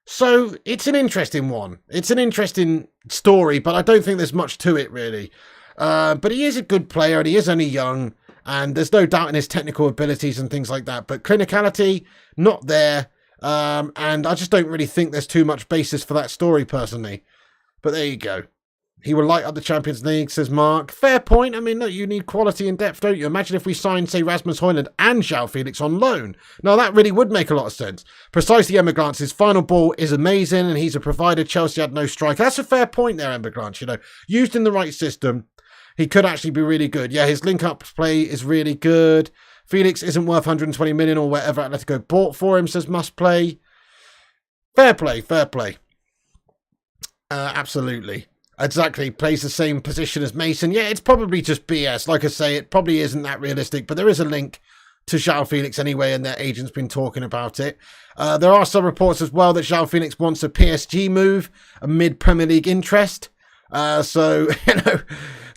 So it's an interesting one. It's an interesting story, but I don't think there's much to it, really. But he is a good player, and he is only young, and there's no doubt in his technical abilities and things like that. But clinicality, not there. And I just don't really think there's too much basis for that story, personally. But there you go. He will light up the Champions League, says Mark. Fair point. I mean, look, you need quality and depth, don't you? Imagine if we signed, say, Rasmus Højlund and João Felix on loan. Now, that really would make a lot of sense. Precisely, Emma Glance. His final ball is amazing, and he's a provider. Chelsea had no striker. That's a fair point there, Emma Glance. You know, used in the right system, he could actually be really good. Yeah, his link-up play is really good. Felix isn't worth 120 million or whatever Atletico bought for him, says Must Play. Fair play, fair play. Absolutely. Exactly. Plays the same position as Mason. Yeah, it's probably just BS. Like I say, it probably isn't that realistic, but there is a link to João Felix anyway, and their agent's been talking about it. There are some reports as well that João Felix wants a PSG move amid Premier League interest. So, you know,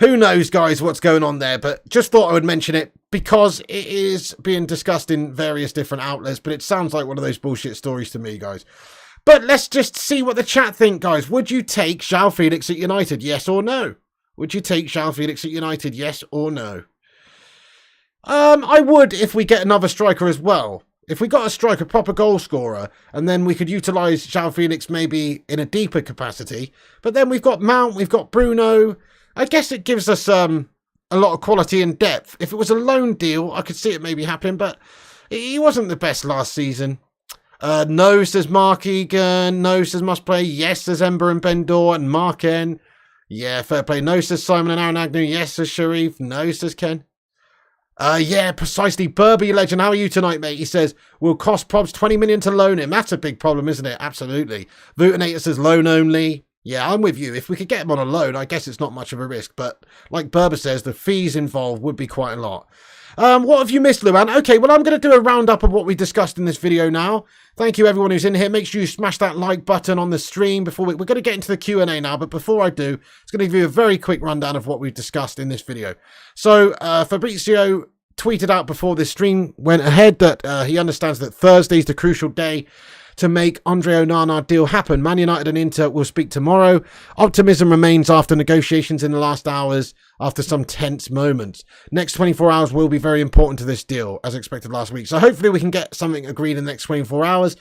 who knows, guys, what's going on there. But just thought I would mention it because it is being discussed in various different outlets, but it sounds like one of those bullshit stories to me, guys. But let's just see what the chat think, guys. Would you take João Felix at United, yes or no? Would you take João Felix at United, yes or no? I would if we get another striker as well. If we got a striker, proper goal scorer, and then we could utilise João Felix maybe in a deeper capacity. But then we've got Mount, we've got Bruno. I guess it gives us a lot of quality and depth. If it was a loan deal, I could see it maybe happening, but he wasn't the best last season. No, says Mark Egan. No, says Must Play. Yes, says Ember and Bendor and Mark N. Yeah, fair play. No, says Simon and Aaron Agnew. Yes, says Sharif. No, says Ken. Yeah, precisely. Burby Legend, how are you tonight, mate? He says, will cost Probs 20 million to loan him. That's a big problem, isn't it? Absolutely. Vutinator says loan only. Yeah, I'm with you. If we could get him on a loan, I guess it's not much of a risk. But like Berber says, the fees involved would be quite a lot. What have you missed, Luan? Okay, well, I'm going to do a roundup of what we discussed in this video now. Thank you, everyone who's in here. Make sure you smash that like button on the stream before we're going to get into the Q&A now. But before I do, it's going to give you a very quick rundown of what we've discussed in this video. So, Fabrizio tweeted out before this stream went ahead that he understands that Thursday's the crucial day to make Andre Onana deal happen. Man United and Inter will speak tomorrow. Optimism remains after negotiations in the last hours, after some tense moments. Next 24 hours will be very important to this deal, as expected last week. So hopefully we can get something agreed in the next 24 hours.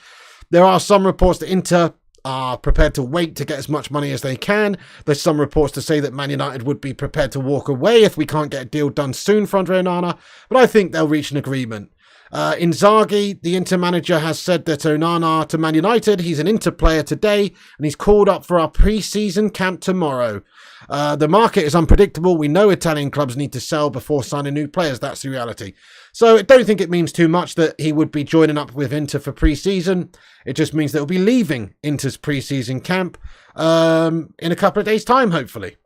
There are some reports that Inter are prepared to wait to get as much money as they can. There's some reports to say that Man United would be prepared to walk away if we can't get a deal done soon for Andre Onana, but I think they'll reach an agreement. Inzaghi, the Inter manager, has said that Onana to Man United, he's an Inter player today, and he's called up for our pre-season camp tomorrow. The market is unpredictable. We know Italian clubs need to sell before signing new players. That's the reality. So I don't think it means too much that he would be joining up with Inter for pre-season. It just means that he'll be leaving Inter's pre-season camp in a couple of days' time, hopefully.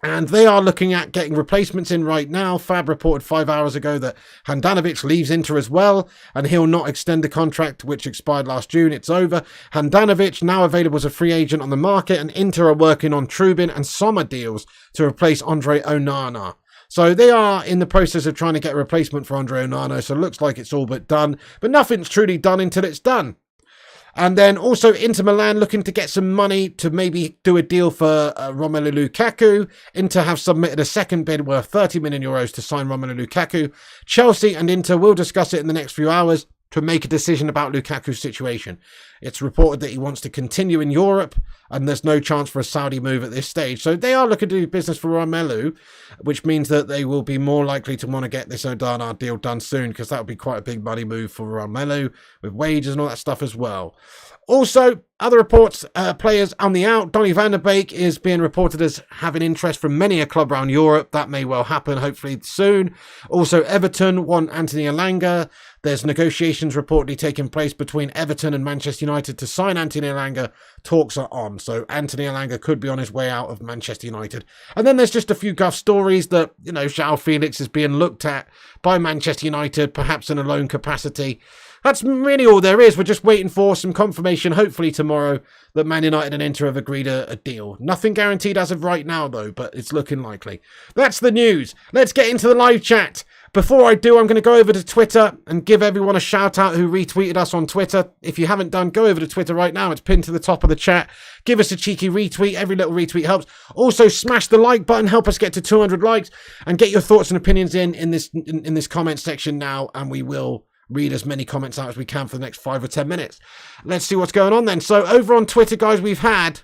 And they are looking at getting replacements in right now. Fab reported 5 hours ago that Handanovic leaves Inter as well, and he'll not extend the contract which expired last June. It's over. Handanovic now available as a free agent on the market, and Inter are working on Trubin and Sommer deals to replace Andre Onana. So they are in the process of trying to get a replacement for Andre Onana. So it looks like it's all but done. But nothing's truly done until it's done. And then also Inter Milan looking to get some money to maybe do a deal for Romelu Lukaku. Inter have submitted a second bid worth 30 million euros to sign Romelu Lukaku. Chelsea and Inter will discuss it in the next few hours to make a decision about Lukaku's situation. It's reported that he wants to continue in Europe and there's no chance for a Saudi move at this stage. So they are looking to do business for Romelu, which means that they will be more likely to want to get this Onana deal done soon, because that would be quite a big money move for Romelu with wages and all that stuff as well. Also, other reports, players on the out. Donny van der Beek is being reported as having interest from many a club around Europe. That may well happen, hopefully soon. Also, Everton want Anthony Elanga. There's negotiations reportedly taking place between Everton and Manchester United to sign Anthony Elanga. Talks are on. So Anthony Elanga could be on his way out of Manchester United. And then there's just a few guff stories that, you know, João Felix is being looked at by Manchester United, perhaps in a loan capacity. That's really all there is. We're just waiting for some confirmation, hopefully tomorrow, that Man United and Inter have agreed a deal. Nothing guaranteed as of right now, though, but it's looking likely. That's the news. Let's get into the live chat. Before I do, I'm going to go over to Twitter and give everyone a shout out who retweeted us on Twitter. If you haven't done, go over to Twitter right now. It's pinned to the top of the chat. Give us a cheeky retweet. Every little retweet helps. Also, smash the like button. Help us get to 200 likes. And get your thoughts and opinions in this comment section now. And we will read as many comments out as we can for the next 5 or 10 minutes. Let's see what's going on then. So over on Twitter, guys, we've had...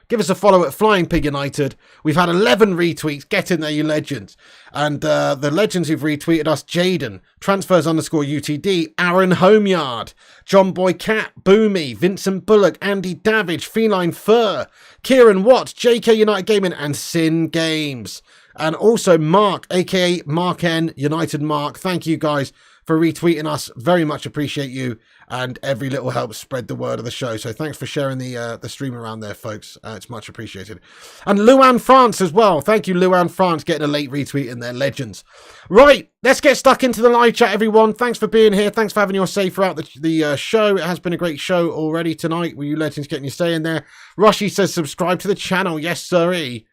Give us a follow at Flying Pig United. We've had 11 retweets. Get in there, you legends. And the legends who've retweeted us: Jaden, Transfers_UTD, Aaron Homeyard, John Boy Cat, Boomy, Vincent Bullock, Andy Davidge, Feline Fur, Kieran Watt, JK United Gaming, and Sin Games. And also Mark, aka Mark N, United Mark. Thank you guys for retweeting us. Very much appreciate you, and every little helps spread the word of the show. So thanks for sharing the stream around there, folks. It's much appreciated. And Luan France as well. Thank you, Luan France, getting a late retweet in there. Legends. Right, let's get stuck into the live chat, everyone. Thanks for being here. Thanks for having your say throughout the show. It has been a great show already tonight. With you legends getting your say in there. Rushy says subscribe to the channel. Yes, sirree.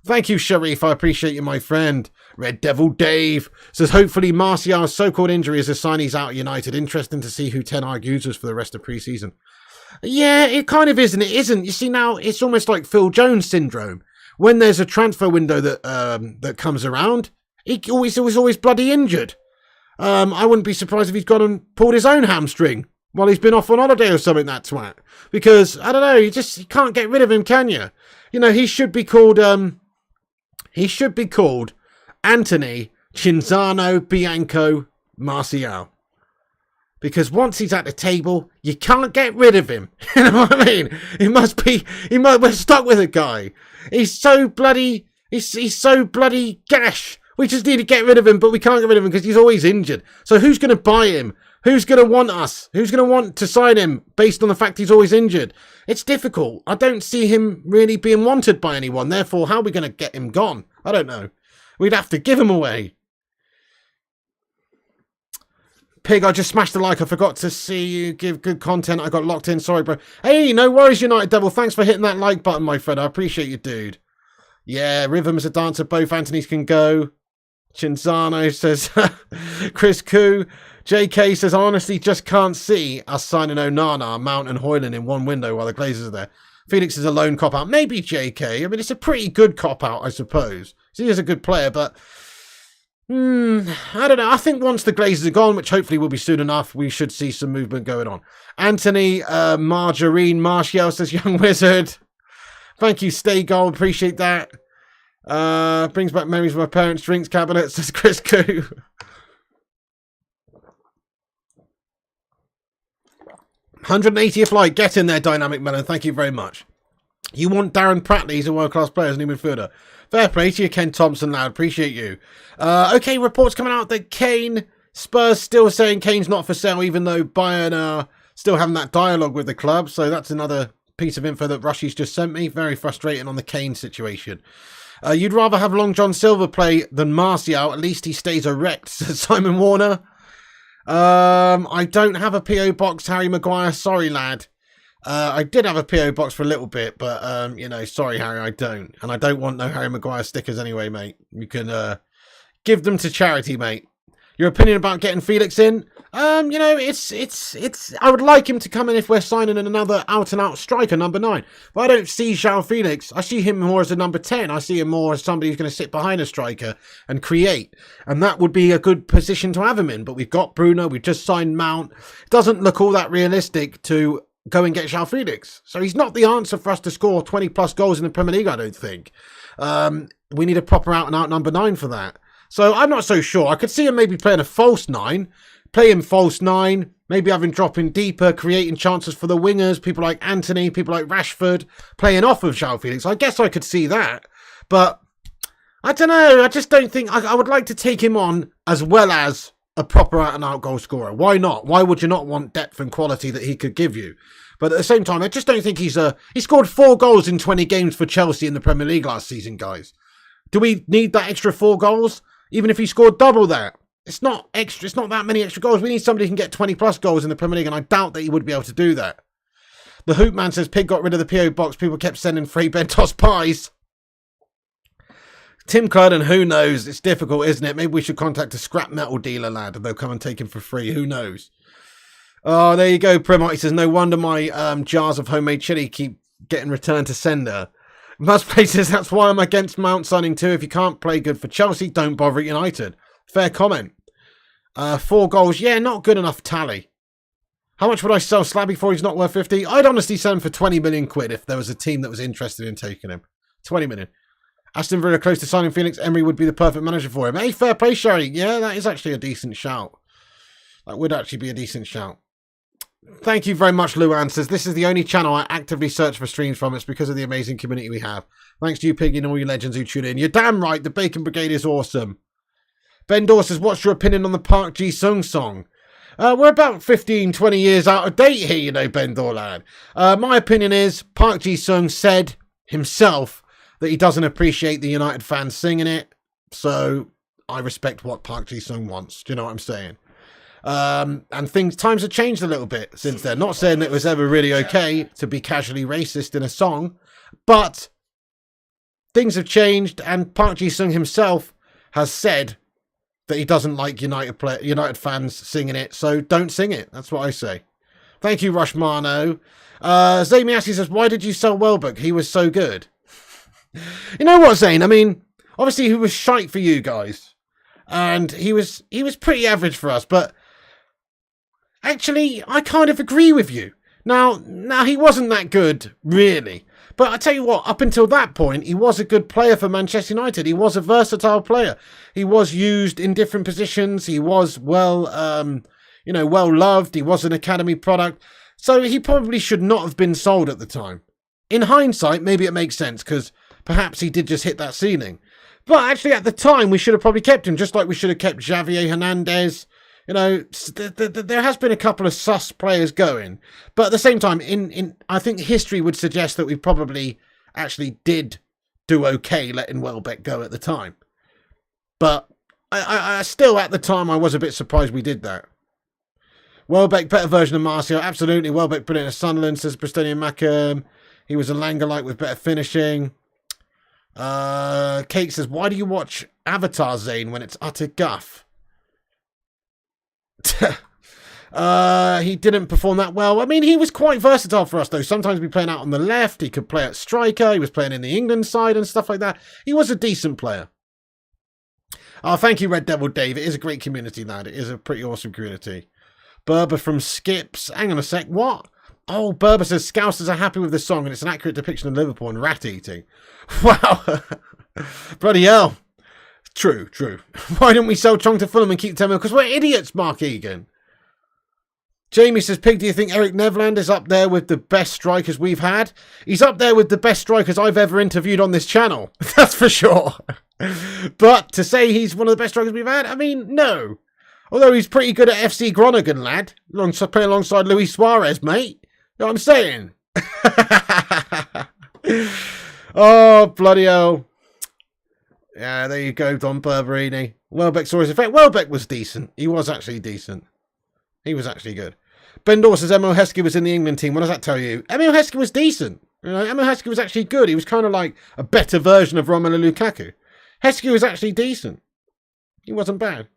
Thank you, Sharif. I appreciate you, my friend. Red Devil Dave says, hopefully Martial's so-called injury is a sign he's out of United. Interesting to see who Ten Hag uses for the rest of pre-season. Yeah, it kind of is and it isn't. You see, now it's almost like Phil Jones syndrome. When there's a transfer window that comes around, he's always bloody injured. I wouldn't be surprised if he's gone and pulled his own hamstring while he's been off on holiday or something, that twat. Because, I don't know, you can't get rid of him, can you? You know, he should be called... He should be called Anthony Cinzano Bianco Martial. Because once he's at the table, you can't get rid of him. You know what I mean? We're stuck with a guy. He's so bloody gash. We just need to get rid of him, but we can't get rid of him because he's always injured. So who's going to buy him? Who's going to want us? Who's going to want to sign him based on the fact he's always injured? It's difficult. I don't see him really being wanted by anyone. Therefore, how are we going to get him gone? I don't know. We'd have to give him away. Pig, I just smashed the like. I forgot to see you give good content. I got locked in. Sorry, bro. Hey, no worries, United Devil. Thanks for hitting that like button, my friend. I appreciate you, dude. Yeah, rhythm's a dancer. Both Anthony's can go. Cinzano says, Chris Koo. JK says, I honestly just can't see us signing Onana, Mount and Hoyland in one window while the Glazers are there. Felix is a lone cop-out. Maybe JK. I mean, it's a pretty good cop-out, I suppose. He is a good player, but... I don't know. I think once the Glazers are gone, which hopefully will be soon enough, we should see some movement going on. Anthony Margarine Martial says, Young Wizard. Thank you, Stay Gold. Appreciate that. Brings back memories of my parents' drinks cabinet, says Chris Koo. $180th like. Get in there, Dynamic Melon. Thank you very much. You want Darren Pratley. He's a world-class player as a new midfielder. Fair play to you, Ken Thompson, lad. Appreciate you. Okay, reports coming out that Kane, Spurs still saying Kane's not for sale, even though Bayern are still having that dialogue with the club. So that's another piece of info that Rushy's just sent me. Very frustrating on the Kane situation. You'd rather have Long John Silver play than Martial. At least he stays erect, says Simon Warner. I don't have a P.O. box, Harry Maguire. Sorry, lad. I did have a PO box for a little bit, but sorry, Harry, I don't, and I don't want no Harry Maguire stickers anyway, mate. You can give them to charity, mate. Your opinion about getting Felix in? It's. I would like him to come in if we're signing another out-and-out striker, number 9. But I don't see João Felix. I see him more as a number 10. I see him more as somebody who's going to sit behind a striker and create. And that would be a good position to have him in. But we've got Bruno. We've just signed Mount. It doesn't look all that realistic to go and get João Felix. So he's not the answer for us to score 20-plus goals in the Premier League, I don't think. We need a proper out-and-out number 9 for that. So I'm not so sure. I could see him maybe playing a false 9. Play him false 9, maybe having dropping deeper, creating chances for the wingers, people like Anthony, people like Rashford, playing off of João Felix. I guess I could see that. But I don't know. I just don't think... I would like to take him on as well as a proper out-and-out goal scorer. Why not? Why would you not want depth and quality that he could give you? But at the same time, I just don't think he scored 4 goals in 20 games for Chelsea in the Premier League last season, guys. Do we need that extra 4 goals? Even if he scored double that? It's not extra. It's not that many extra goals. We need somebody who can get 20-plus goals in the Premier League, and I doubt that he would be able to do that. The Hoop Man says, Pig got rid of the PO box. People kept sending free Bentos pies. Tim Curden, who knows? It's difficult, isn't it? Maybe we should contact a scrap metal dealer, lad, and they'll come and take him for free. Who knows? Oh, there you go, Primite. He says, no wonder my jars of homemade chili keep getting returned to sender. Most places, that's why I'm against Mount signing too. If you can't play good for Chelsea, don't bother at United. Fair comment. 4 goals. Yeah, not good enough tally. How much would I sell Slabby for? He's not worth 50. I'd honestly sell him for 20 million quid if there was a team that was interested in taking him. 20 million. Aston Villa close to signing Felix. Emery would be the perfect manager for him. Hey, fair play, Sherry. Yeah, that is actually a decent shout. That would actually be a decent shout. Thank you very much, Luan. Says, this is the only channel I actively search for streams from. It's because of the amazing community we have. Thanks to you, Piggy, and all you legends who tune in. You're damn right. The Bacon Brigade is awesome. Ben Dawes says, what's your opinion on the Park Ji-sung song? We're about 15, 20 years out of date here, you know, Ben Dorlan. My opinion is Park Ji-sung said himself that he doesn't appreciate the United fans singing it. So I respect what Park Ji-sung wants. Do you know what I'm saying? And times have changed a little bit since then. Not saying that it was ever really okay to be casually racist in a song, but things have changed, and Park Ji-sung himself has said that he doesn't like United fans singing it, so don't sing it. That's what I say. Thank you, Rushmano. Zamiasi says, why did you sell Welbeck? He was so good. You know what, Zane? I mean, obviously he was shite for you guys, and he was pretty average for us, but actually, I kind of agree with you. Now he wasn't that good, really. But I tell you what, up until that point, he was a good player for Manchester United. He was a versatile player. He was used in different positions. He was well loved. He was an academy product. So he probably should not have been sold at the time. In hindsight, maybe it makes sense because perhaps he did just hit that ceiling. But actually, at the time, we should have probably kept him, just like we should have kept Xavier Hernandez. You know, there has been a couple of sus players going, but at the same time, I think history would suggest that we probably actually did do okay letting Welbeck go at the time. But I still, at the time, I was a bit surprised we did that. Welbeck, better version of Marcio, absolutely. Welbeck brilliant at Sunderland, says Bristolian Macam. He was a Elanga-like with better finishing. Kate says, why do you watch Avatar, Zane, when it's utter guff? He didn't perform that well. I mean, he was quite versatile for us, though. Sometimes he'd be playing out on the left. He could play at striker. He was playing in the England side and stuff like that. He was a decent player. Oh, thank you, Red Devil Dave. It is a great community, lad. It is a pretty awesome community. Berber from Skips. Hang on a sec. What? Oh, Berber says Scousers are happy with the song and it's an accurate depiction of Liverpool and rat eating. Wow. Bloody hell. True. Why don't we sell Chong to Fulham and keep 10 mil? Because we're idiots, Mark Egan. Jamie says, Pig, do you think Eric Nevland is up there with the best strikers we've had? He's up there with the best strikers I've ever interviewed on this channel. That's for sure. But to say he's one of the best strikers we've had, I mean, no. Although he's pretty good at FC Groningen, lad. Playing alongside Luis Suarez, mate. You know what I'm saying? Oh, bloody hell. Yeah, there you go, Don Berberini. Welbeck saw his effect. Welbeck was decent. He was actually decent. He was actually good. Ben Dawes says Emil Heskey was in the England team. What does that tell you? Emil Heskey was decent. You know, Emil Heskey was actually good. He was kind of like a better version of Romelu Lukaku. Heskey was actually decent. He wasn't bad.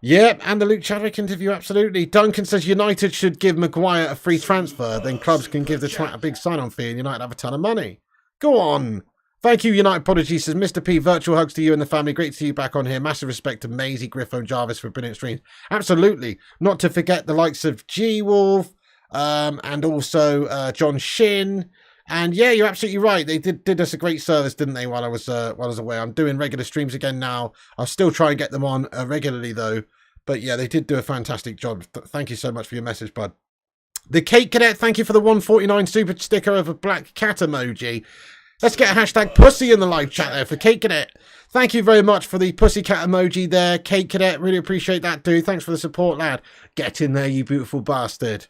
Yep, and the Luke Chadwick interview, absolutely. Duncan says United should give Maguire a free transfer, then clubs can give the twat a big sign-on fee and United have a ton of money. Go on. Thank you, United Prodigy, says Mr. P. Virtual hugs to you and the family. Great to see you back on here. Massive respect to Maisie, Griffo and Jarvis for brilliant streams. Absolutely. Not to forget the likes of G-Wolf and also John Shin. And yeah, you're absolutely right. They did us a great service, didn't they, while I was away. I'm doing regular streams again now. I'll still try and get them on regularly, though. But yeah, they did do a fantastic job. Thank you so much for your message, bud. The Cake Cadet, thank you for the 149 super sticker of a black cat emoji. Let's get a hashtag pussy in the live chat there for Cake Cadet. Thank you very much for the pussycat emoji there, Cake Cadet. Really appreciate that, dude. Thanks for the support, lad. Get in there, you beautiful bastard.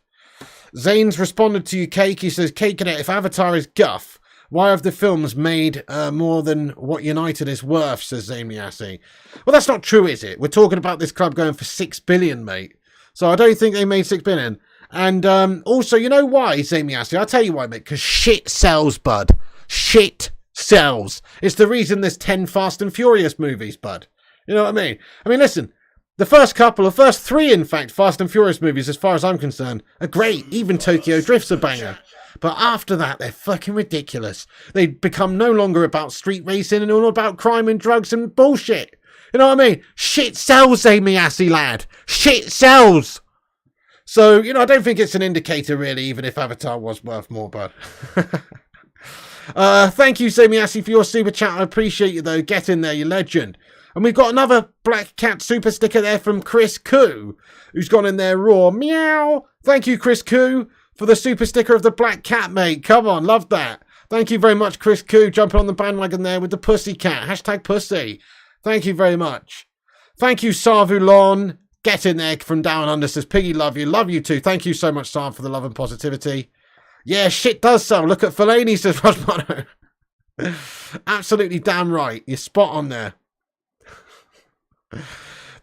Zane's responded to you, Cake. He says, Cake Cadet, if Avatar is guff, why have the films made more than what United is worth, says Zane Miassi. Well, that's not true, is it? We're talking about this club going for 6 billion, mate. So I don't think they made 6 billion. And also, you know why, Zane Miassi? I'll tell you why, mate. Because shit sells, bud. Shit sells. It's the reason there's 10 Fast and Furious movies, bud. You know what I mean? I mean, listen. The first 3, in fact, Fast and Furious movies, as far as I'm concerned, are great. Even Tokyo Drift's a banger. But after that, they're fucking ridiculous. They become no longer about street racing and all about crime and drugs and bullshit. You know what I mean? Shit sells, Amy Assey, lad. Shit sells. So, you know, I don't think it's an indicator, really, even if Avatar was worth more, bud. Thank you, Sammy Assey, for your super chat. I appreciate you, though. Get in there, you legend. And we've got another Black Cat super sticker there from Chris Koo, who's gone in there raw. Meow. Thank you, Chris Koo, for the super sticker of the Black Cat, mate. Come on, love that. Thank you very much, Chris Koo, jumping on the bandwagon there with the pussy cat. Hashtag pussy. Thank you very much. Thank you, Sarvulon. Get in there from down under, says Piggy, love you. Love you too. Thank you so much, Sarv, for the love and positivity. Yeah, shit does sell. Look at Fellaini, says Rosmano. Absolutely damn right. You're spot on there.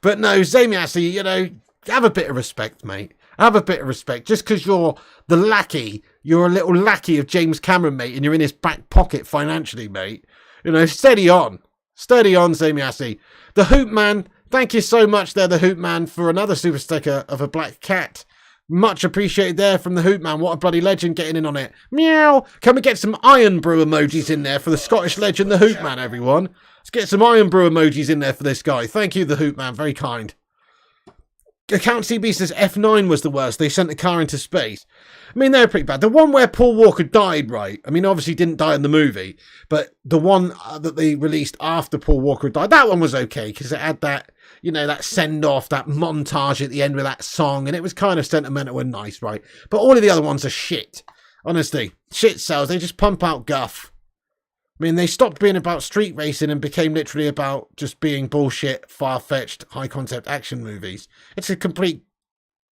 But no, Zamiassi, you know, have a bit of respect, mate. Have a bit of respect. Just because you're the lackey, you're a little lackey of James Cameron, mate, and you're in his back pocket financially, mate. You know, steady on. Steady on, Zamiassi. The Hoop Man, thank you so much there, the Hoop Man, for another super sticker of a black cat. Much appreciated there from the Hoop Man. What a bloody legend getting in on it. Meow. Can we get some Iron Brew emojis in there for the Scottish legend, the Hoop Man, everyone? Let's get some Iron Brew emojis in there for this guy. Thank you, the Hoop Man. Very kind. Account CB says F9 was the worst. They sent the car into space. I mean, they're pretty bad. The one where Paul Walker died, right? I mean, obviously didn't die in the movie, but the one that they released after Paul Walker died, that one was okay because it had that, you know, that send-off, that montage at the end with that song, and it was kind of sentimental and nice, right? But all of the other ones are shit. Honestly, shit sells. They just pump out guff. I mean, they stopped being about street racing and became literally about just being bullshit, far-fetched, high-concept action movies. It's a complete...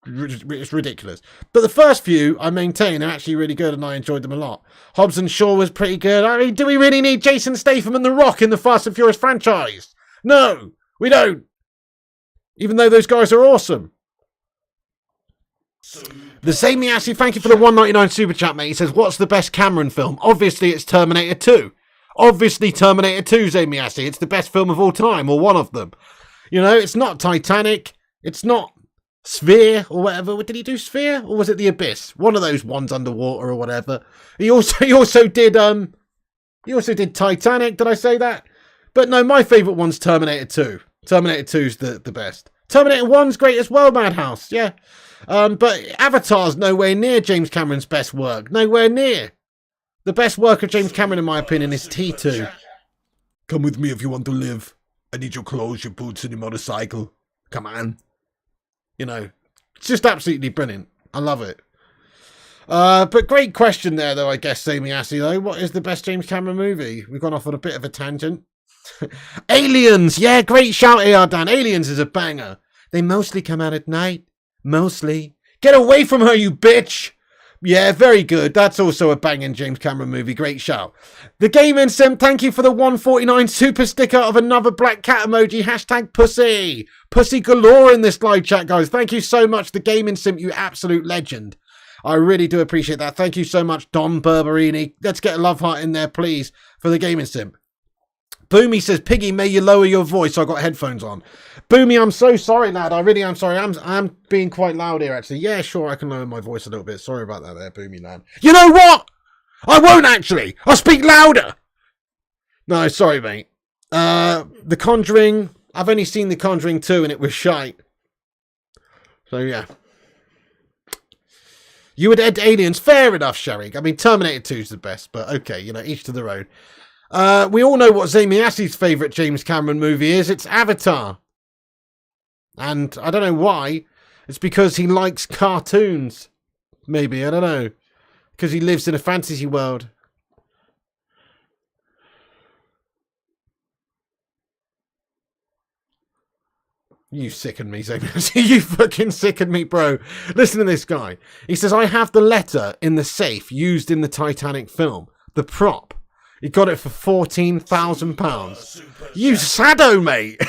It's ridiculous. But the first few, I maintain, are actually really good and I enjoyed them a lot. Hobbs and Shaw was pretty good. I mean, do we really need Jason Statham and The Rock in the Fast and Furious franchise? No, we don't. Even though those guys are awesome. The same Miassi, thank you for the $1.99 super chat, mate. He says, what's the best Cameron film? Obviously, it's Terminator 2. Obviously, Terminator 2, Zamiassi. It's the best film of all time, or one of them. You know, it's not Titanic. It's not Sphere, or whatever. Did he do Sphere? Or was it The Abyss? One of those ones underwater, or whatever. He also did Titanic. Did I say that? But no, my favourite one's Terminator 2. Terminator 2's the best. Terminator 1's great as well, Madhouse. Yeah. But Avatar's nowhere near James Cameron's best work. Nowhere near. The best work of James Cameron, in my opinion, is T2. Come with me if you want to live. I need your clothes, your boots, and your motorcycle. Come on. You know, it's just absolutely brilliant. I love it. But great question there, though, I guess, Sammy Assey, though. What is the best James Cameron movie? We've gone off on a bit of a tangent. Aliens! Yeah, great shout here, Dan. Aliens is a banger. They mostly come out at night. Mostly. Get away from her, you bitch! Yeah, very good. That's also a banging James Cameron movie. Great shout. The Gaming Sim, thank you for the 149 super sticker of another black cat emoji. Hashtag pussy. Pussy galore in this live chat, guys. Thank you so much, The Gaming Sim, you absolute legend. I really do appreciate that. Thank you so much, Don Berberini. Let's get a love heart in there, please, for The Gaming Sim. Boomy says, Piggy, may you lower your voice. I got headphones on. Boomy, I'm so sorry, lad. I really am sorry. I'm being quite loud here, actually. Yeah, sure, I can lower my voice a little bit. Sorry about that there, Boomy, lad. You know what? I won't, actually. I'll speak louder. No, sorry, mate. The Conjuring. I've only seen The Conjuring 2, and it was shite. So, yeah. You would add aliens. Fair enough, Sharik. I mean, Terminator 2 is the best, but okay, you know, each to their own. We all know what Zamiasi's favourite James Cameron movie is. It's Avatar. And I don't know why. It's because he likes cartoons. Maybe, I don't know. Because he lives in a fantasy world. You sicken me, Zamiasi. You fucking sicken me, bro. Listen to this guy. He says, I have the letter in the safe used in the Titanic film. The prop. He got it for £14,000. You sado, mate.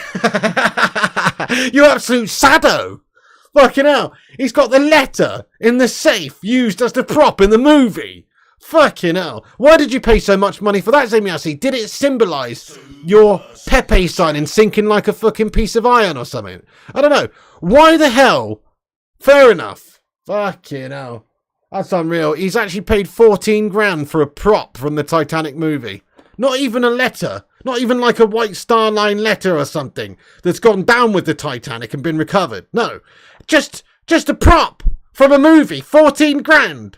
You absolute sado. Fucking hell. He's got the letter in the safe used as the prop in the movie. Fucking hell. Why did you pay so much money for that, Zamiasi? Did it symbolise your Pepe sign in sinking like a fucking piece of iron or something? I don't know. Why the hell? Fair enough. Fucking hell. That's unreal. He's actually paid 14 grand for a prop from the Titanic movie. Not even a letter. Not even like a White Star Line letter or something that's gone down with the Titanic and been recovered. No. Just a prop from a movie. 14 grand.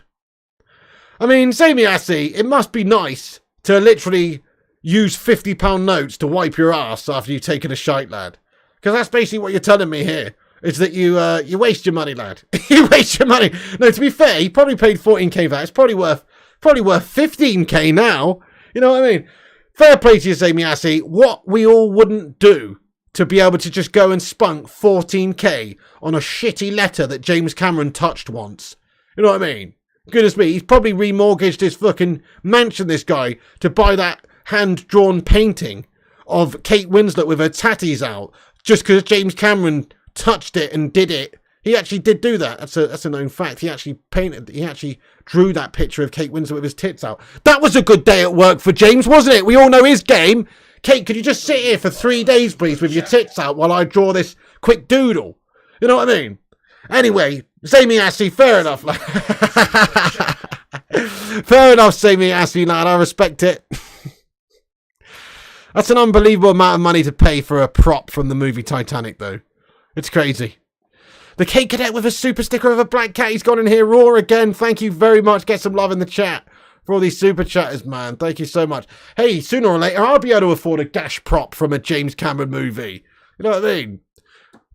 I mean, Zamiasi, it must be nice to literally use £50 notes to wipe your ass after you've taken a shite, lad. Because that's basically what you're telling me here. Is that you waste your money, lad. You waste your money. No, to be fair, he probably paid 14k for that. It's probably worth 15k now. You know what I mean? Fair play to you, Zamiasi. What we all wouldn't do to be able to just go and spunk 14k on a shitty letter that James Cameron touched once. You know what I mean? Goodness me, he's probably remortgaged his fucking mansion, this guy, to buy that hand-drawn painting of Kate Winslet with her tatties out just because James Cameron touched it and did it. He actually did do that. That's a known fact. He actually drew that picture of Kate Winslet with his tits out. That was a good day at work for James, wasn't it? We all know his game. Kate, could you just sit here for 3 days, please, with your tits out while I draw this quick doodle? You know what I mean? Anyway, Zamiasi, fair enough. Fair enough, Zamiasi, lad. I respect it. That's an unbelievable amount of money to pay for a prop from the movie Titanic, though. It's crazy. The Kate Cadet with a super sticker of a black cat. He's gone in here raw again. Thank you very much. Get some love in the chat for all these super chatters, man. Thank you so much. Hey, sooner or later, I'll be able to afford a gash prop from a James Cameron movie. You know what I mean?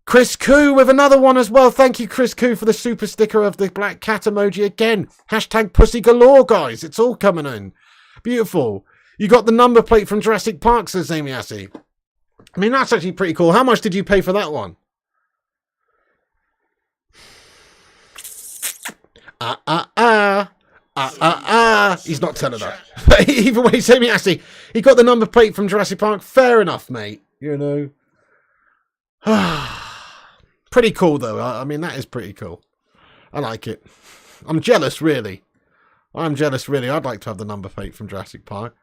Chris Koo with another one as well. Thank you, Chris Koo, for the super sticker of the black cat emoji again. Hashtag pussy galore, guys. It's all coming in. Beautiful. You got the number plate from Jurassic Park, says Zamiasi. I mean, that's actually pretty cool. How much did you pay for that one? He's not telling her. But either way, Zamiasi, he got the number plate from Jurassic Park. Fair enough, mate. You know. Pretty cool, though. I mean, that is pretty cool. I like it. I'm jealous, really. I'm jealous, really. I'd like to have the number plate from Jurassic Park.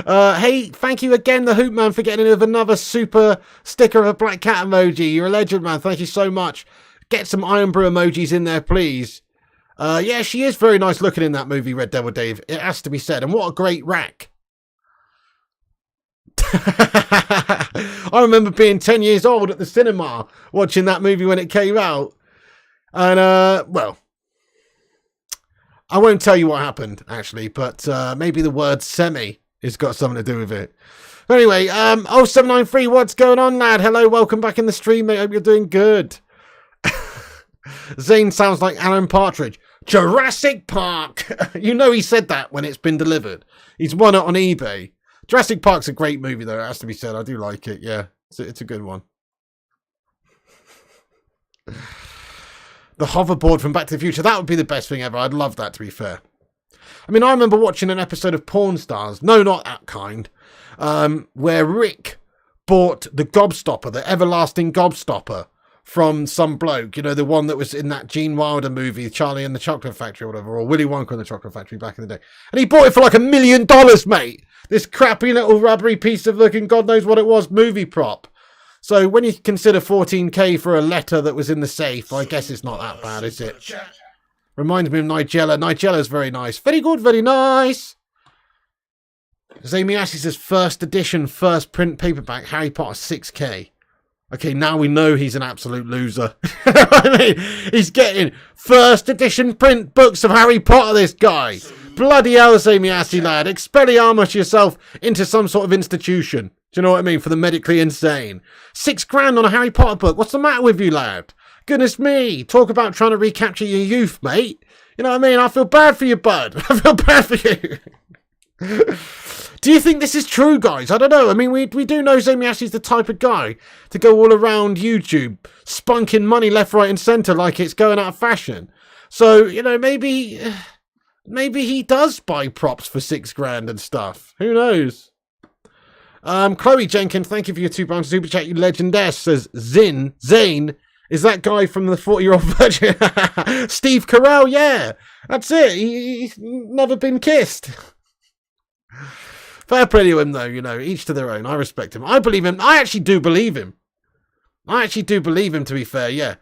Hey, thank you again, the Hoop Man, for getting in with another super sticker of a black cat emoji. You're a legend, man. Thank you so much. Get some Iron Brew emojis in there, please. Yeah, she is very nice looking in that movie, Red Devil Dave. It has to be said. And what a great rack. I remember being 10 years old at the cinema watching that movie when it came out. And, well, I won't tell you what happened, actually, but maybe the word semi has got something to do with it. But anyway, 0793, what's going on, lad? Hello, welcome back in the stream, mate. Hope you're doing good. Zane sounds like Alan Partridge. Jurassic Park. You know he said that when it's been delivered. He's won it on eBay. Jurassic Park's a great movie, though. It has to be said. I do like it. Yeah, it's a good one. The hoverboard from Back to the Future. That would be the best thing ever. I'd love that, to be fair. I mean, I remember watching an episode of Pawn Stars. No, not that kind. Where Rick bought the gobstopper, the everlasting gobstopper, from some bloke. You know, the one that was in that Gene Wilder movie, Charlie and the Chocolate Factory or whatever, or Willy Wonka and the Chocolate Factory back in the day. And he bought it for like $1 million, mate. This crappy little rubbery piece of looking, God knows what it was, movie prop. So when you consider 14k for a letter that was in the safe, I guess it's not that bad, is it? Reminds me of Nigella. Nigella's very nice. Very good, very nice. Zamiassi says first edition, first print paperback, Harry Potter 6k. Okay, now we know he's an absolute loser. I mean, he's getting first edition print books of Harry Potter, this guy. Bloody hell, Zamiassi, lad. Expelliarmus yourself into some sort of institution. Do you know what I mean? For the medically insane. $6,000 on a Harry Potter book. What's the matter with you, lad? Goodness me. Talk about trying to recapture your youth, mate. You know what I mean? I feel bad for you, bud. I feel bad for you. Do you think this is true, guys? I don't know. I mean, we do know Zamiassi's the type of guy to go all around YouTube, spunking money left, right and centre like it's going out of fashion. So, you know, maybe he does buy props for $6,000 and stuff. Who knows? Chloe Jenkins, thank you for your £2 super chat, you legendess, says Zane, is that guy from the 40-Year-Old Virgin? Steve Carell, yeah. That's it. He's never been kissed. Fair play to him, though, you know, each to their own. I respect him. I believe him. I actually do believe him. To be fair, yeah.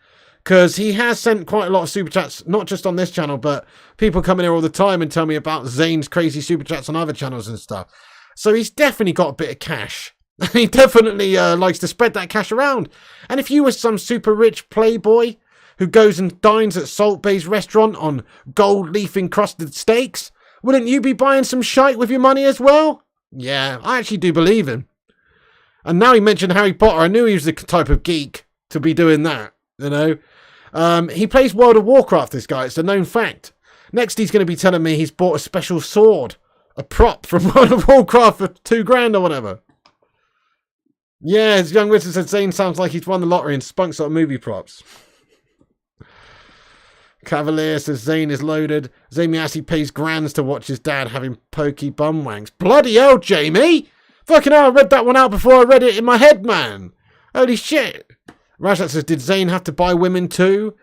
Because he has sent quite a lot of super chats, not just on this channel, but people come in here all the time and tell me about Zane's crazy super chats on other channels and stuff. So he's definitely got a bit of cash. He definitely likes to spread that cash around. And if you were some super rich playboy who goes and dines at Salt Bay's restaurant on gold leaf encrusted steaks, wouldn't you be buying some shite with your money as well? Yeah, I actually do believe him. And now he mentioned Harry Potter. I knew he was the type of geek to be doing that, you know. He plays World of Warcraft, this guy. It's a known fact. Next, he's going to be telling me he's bought a special sword, a prop from World of Warcraft for $2,000 or whatever. Yeah, as Young Wizard said, Zane sounds like he's won the lottery and spunks up movie props. Cavalier says Zane is loaded. Zamiassi pays grands to watch his dad having pokey bum wanks. Bloody hell, Jamie! Fucking hell, I read that one out before I read it in my head, man. Holy shit. Rajat says, did Zane have to buy women too?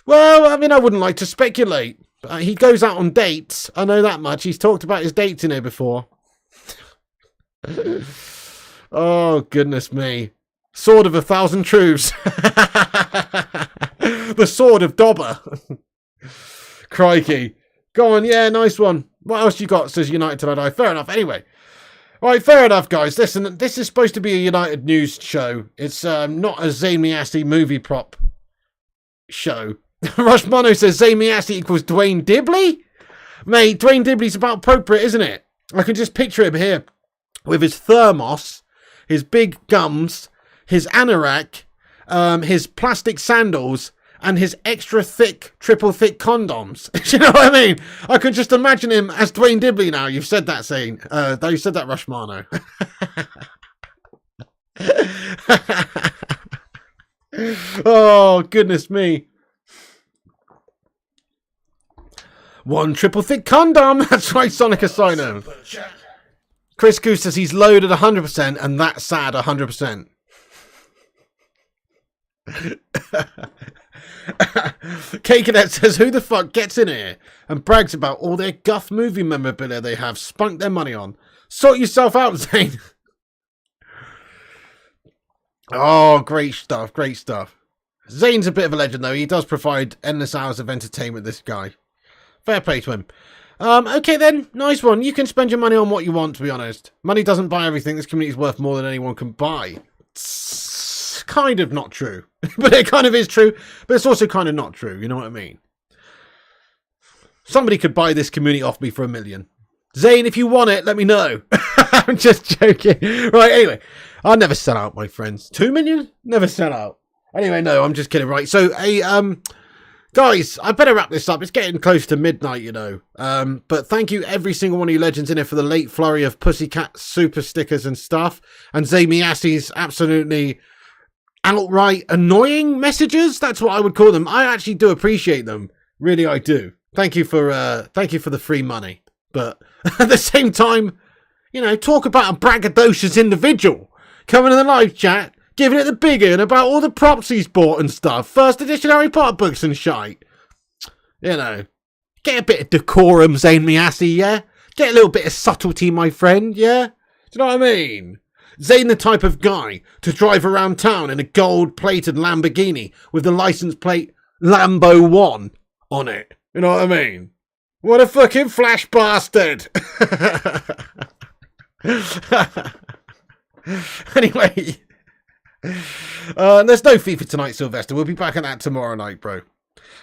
Well, I mean, I wouldn't like to speculate. He goes out on dates. I know that much. He's talked about his dates in here before. Oh, goodness me. Sword of 1,000 truths. The sword of Dobber. Crikey. Go on, yeah, nice one. What else you got, says United till I die. Fair enough, anyway. Right, fair enough, guys. Listen, this is supposed to be a United news show. It's not a Zamiassi movie prop show. Rushmano says Zamiassi equals Dwayne Dibley? Mate, Dwayne Dibley's about appropriate, isn't it? I can just picture him here with his thermos, his big gums, his anorak, his plastic sandals, and his extra thick, triple thick condoms. You know what I mean? I could just imagine him as Dwayne Dibley now. You've said that, Zane. You said that, Rushmano. Oh, goodness me. One triple thick condom. That's right, Sonic Asylum. Chris Goose says he's loaded 100%, and that's sad 100%. K-Cadet says, who the fuck gets in here and brags about all their guff movie memorabilia they have spunked their money on? Sort yourself out, Zane. Oh, great stuff, great stuff. Zane's a bit of a legend, though. He does provide endless hours of entertainment, this guy. Fair play to him. Okay then, nice one. You can spend your money on what you want, to be honest. Money doesn't buy everything. This community's worth more than anyone can buy. It's kind of not true. But it kind of is true. But it's also kind of not true. You know what I mean? Somebody could buy this community off me for $1 million. Zane, if you want it, let me know. I'm just joking. Right, anyway. I'll never sell out, my friends. 2 million? Never sell out. Anyway, no, I'm just kidding. Right, so, guys, I better wrap this up. It's getting close to midnight, you know. But thank you, every single one of you legends in here, for the late flurry of Pussycat super stickers and stuff. And Zamiassi's absolutely outright annoying messages. That's what I would call them. I actually do appreciate them. Really, I do. Thank you for the free money. But at the same time, you know, talk about a braggadocious individual coming in the live chat, giving it the big one about all the props he's bought and stuff. First edition Harry Potter books and shite. You know, get a bit of decorum, Zayn Miassi, yeah? Get a little bit of subtlety, my friend, yeah? Do you know what I mean? Zayn the type of guy to drive around town in a gold-plated Lamborghini with the license plate Lambo 1 on it. You know what I mean? What a fucking flash bastard! Anyway, there's no FIFA tonight, Sylvester. We'll be back at that tomorrow night, bro.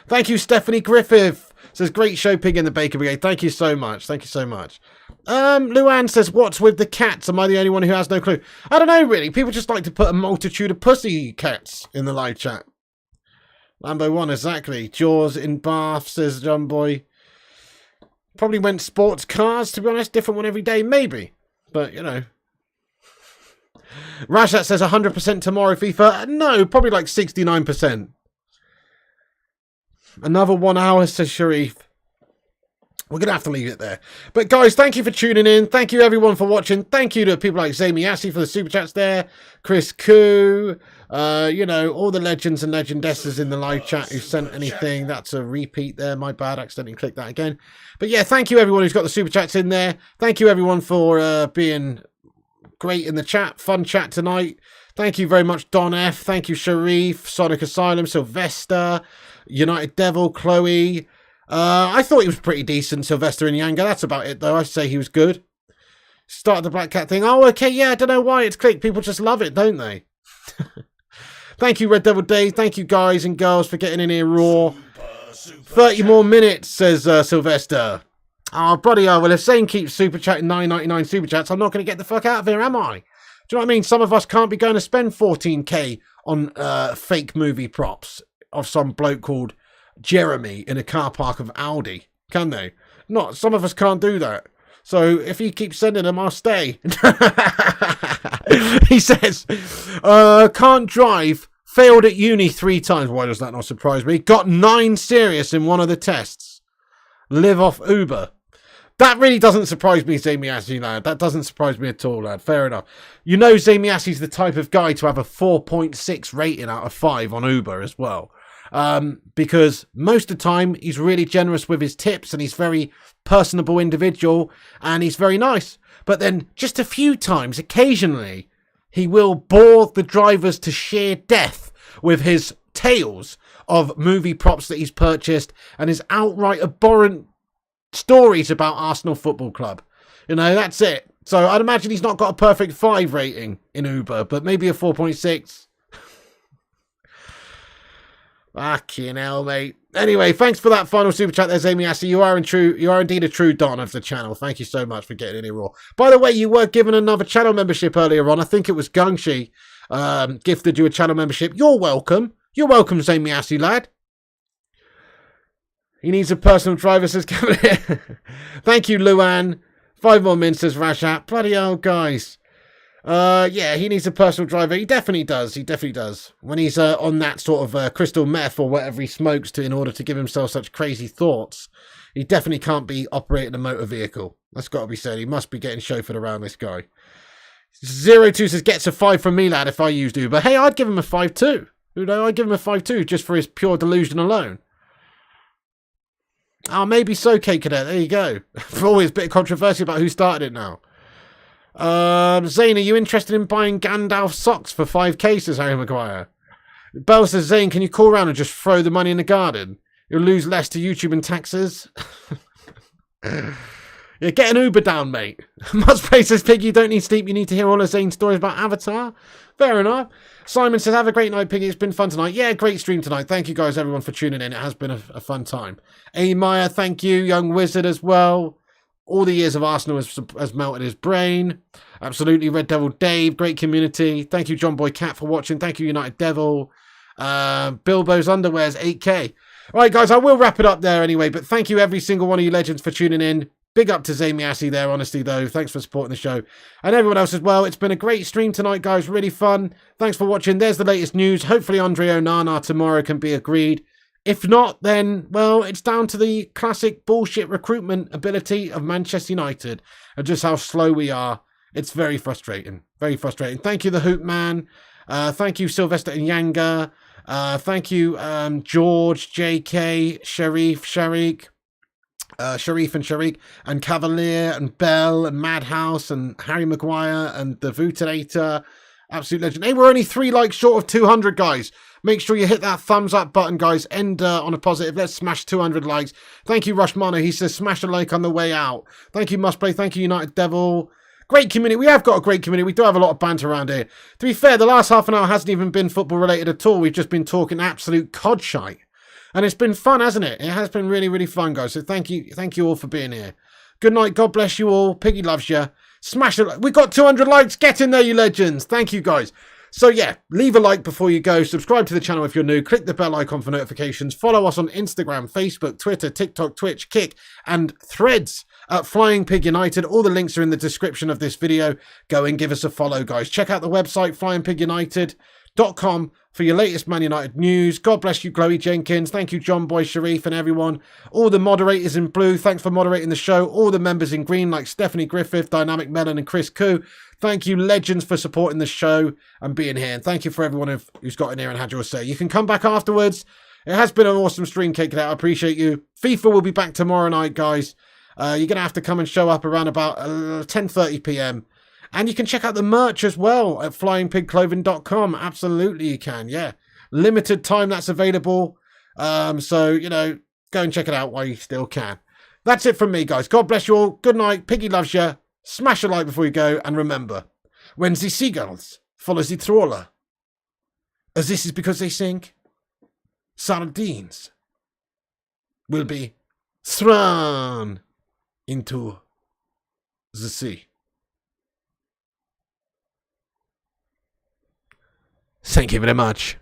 Thank you, Stephanie Griffith. Says, great show, Pig in the Baker Brigade. Thank you so much. Thank you so much. Luann says, what's with the cats? Am I the only one who has no clue? I don't know, really. People just like to put a multitude of pussy cats in the live chat. Lambo 1, exactly. Jaws in Bath, says John Boy. Probably went sports cars, to be honest. Different one every day, maybe. But, you know. Rashat says 100% tomorrow, FIFA. No, probably like 69%. Another 1 hour, says Sharif. We're going to have to leave it there. But guys, thank you for tuning in. Thank you everyone for watching. Thank you to people like Zami Assi for the super chats there. Chris Koo. You know, all the legends and legendesses in the live chat who sent anything. That's a repeat there. My bad. I accidentally clicked that again. But yeah, thank you everyone who's got the super chats in there. Thank you everyone for being great in the chat. Fun chat tonight. Thank you very much, Don F. Thank you, Sharif, Sonic Asylum, Sylvester, United Devil, Chloe. I thought he was pretty decent, Sylvester and Yanga. That's about it, though. I say he was good. Started the Black Cat thing. Oh, okay, yeah, I don't know why it's clicked. People just love it, don't they? Thank you, Red Devil Dave. Thank you, guys and girls, for getting in here raw. 30 more minutes, says Sylvester. Oh, buddy, well, if Zane keeps super chatting 9.99 super chats, I'm not going to get the fuck out of here, am I? Do you know what I mean? Some of us can't be going to spend 14k on fake movie props of some bloke called Jeremy in a car park of Audi, can they? Not. Some of us can't do that. So if he keeps sending them, I'll stay. He says, can't drive, failed at uni 3 times. Why does that not surprise me? Got 9 serious in one of the tests. Live off Uber. That really doesn't surprise me, Zamiassi, lad. That doesn't surprise me at all, lad. Fair enough. You know Zamiassi's the type of guy to have a 4.6 rating out of 5 on Uber as well. Because most of the time he's really generous with his tips and he's very personable individual and he's very nice. But then just a few times, occasionally, he will bore the drivers to sheer death with his tales of movie props that he's purchased and his outright abhorrent stories about Arsenal Football Club. You know, that's it. So I'd imagine he's not got a perfect 5 rating in Uber, but maybe a 4.6. Fucking hell, mate. Anyway, thanks for that final super chat there, Amy Assi. You are indeed a true don of the channel. Thank you so much for getting in here raw. By the way, you were given another channel membership earlier on. I think it was Gungshi gifted you a channel membership. You're welcome. You're welcome, Amy Assi, lad. He needs a personal driver, says Kevin. Thank you, Luan. 5 more minutes, says Rashat. Bloody hell, guys. Yeah, he needs a personal driver. He definitely does. He definitely does. When he's on that sort of crystal meth or whatever he smokes in order to give himself such crazy thoughts, he definitely can't be operating a motor vehicle. That's got to be said. He must be getting chauffeured around, this guy. 02 says, gets a 5 from me, lad, if I used Uber. Hey, I'd give him a 5 too. You know, I'd give him a 5 too, just for his pure delusion alone. Oh, maybe so, Kate Cadet. There you go. Always a bit of controversy about who started it now. Zane, are you interested in buying Gandalf socks for 5k, says Harry Maguire? Bell says, Zane, can you call around and just throw the money in the garden? You'll lose less to YouTube and taxes. Yeah, get an Uber down, mate. Musprey says, Pig, you don't need sleep. You need to hear all of Zane's stories about Avatar. Fair enough. Simon says, have a great night, Piggy. It's been fun tonight. Yeah, great stream tonight. Thank you guys, everyone, for tuning in. It has been a fun time. A. Meyer, thank you. Young Wizard as well. All the years of Arsenal has melted his brain. Absolutely. Red Devil Dave, great community. Thank you, John Boy Cat, for watching. Thank you, United Devil. Bilbo's Underwear's 8k. All right, guys, I will wrap it up there anyway, but thank you, every single one of you legends, for tuning in. Big up to Zamiassi there, honestly, though. Thanks for supporting the show. And everyone else as well. It's been a great stream tonight, guys. Really fun. Thanks for watching. There's the latest news. Hopefully Andre Onana tomorrow can be agreed. If not, then, well, it's down to the classic bullshit recruitment ability of Manchester United and just how slow we are. It's very frustrating. Very frustrating. Thank you, the Hoop Man. Thank you, Sylvester and Yanga. Thank you, George, JK, Sharif and Sharik, and Cavalier, and Bell, and Madhouse, and Harry Maguire, and the Vutinator. Absolute legend. Hey, we're only 3 likes short of 200, guys. Make sure you hit that thumbs up button, guys. End on a positive. Let's smash 200 likes. Thank you, Rushmano. He says, smash a like on the way out. Thank you, Mustplay. Thank you, United Devil. Great community. We have got a great community. We do have a lot of banter around here. To be fair, the last half an hour hasn't even been football related at all. We've just been talking absolute cod shite. And it's been fun, hasn't it? It has been really, really fun, guys. So thank you all for being here. Good night. God bless you all. Piggy loves you. Smash it. We got 200 likes. Get in there, you legends. Thank you, guys. So yeah, leave a like before you go. Subscribe to the channel if you're new. Click the bell icon for notifications. Follow us on Instagram, Facebook, Twitter, TikTok, Twitch, Kick, and Threads at Flying Pig United. All the links are in the description of this video. Go and give us a follow, guys. Check out the website, flyingpigunited.com, for your latest Man United news. God bless you, Chloe Jenkins. Thank you, John Boy, Sharif, and everyone. All the moderators in blue, thanks for moderating the show. All the members in green, like Stephanie Griffith, Dynamic Melon, and Chris Koo. Thank you, legends, for supporting the show and being here. And thank you for everyone who's got in here and had your say. You can come back afterwards. It has been an awesome stream, Kick It Out. I appreciate you. FIFA will be back tomorrow night, guys. You're going to have to come and show up around about 10:30 p.m. And you can check out the merch as well at flyingpigclothing.com. Absolutely you can, yeah. Limited time that's available. So, you know, go and check it out while you still can. That's it from me, guys. God bless you all. Good night. Piggy loves you. Smash a like before you go. And remember, when the seagulls follow the trawler, as this is because they sink, sardines will be thrown into the sea. Thank you very much.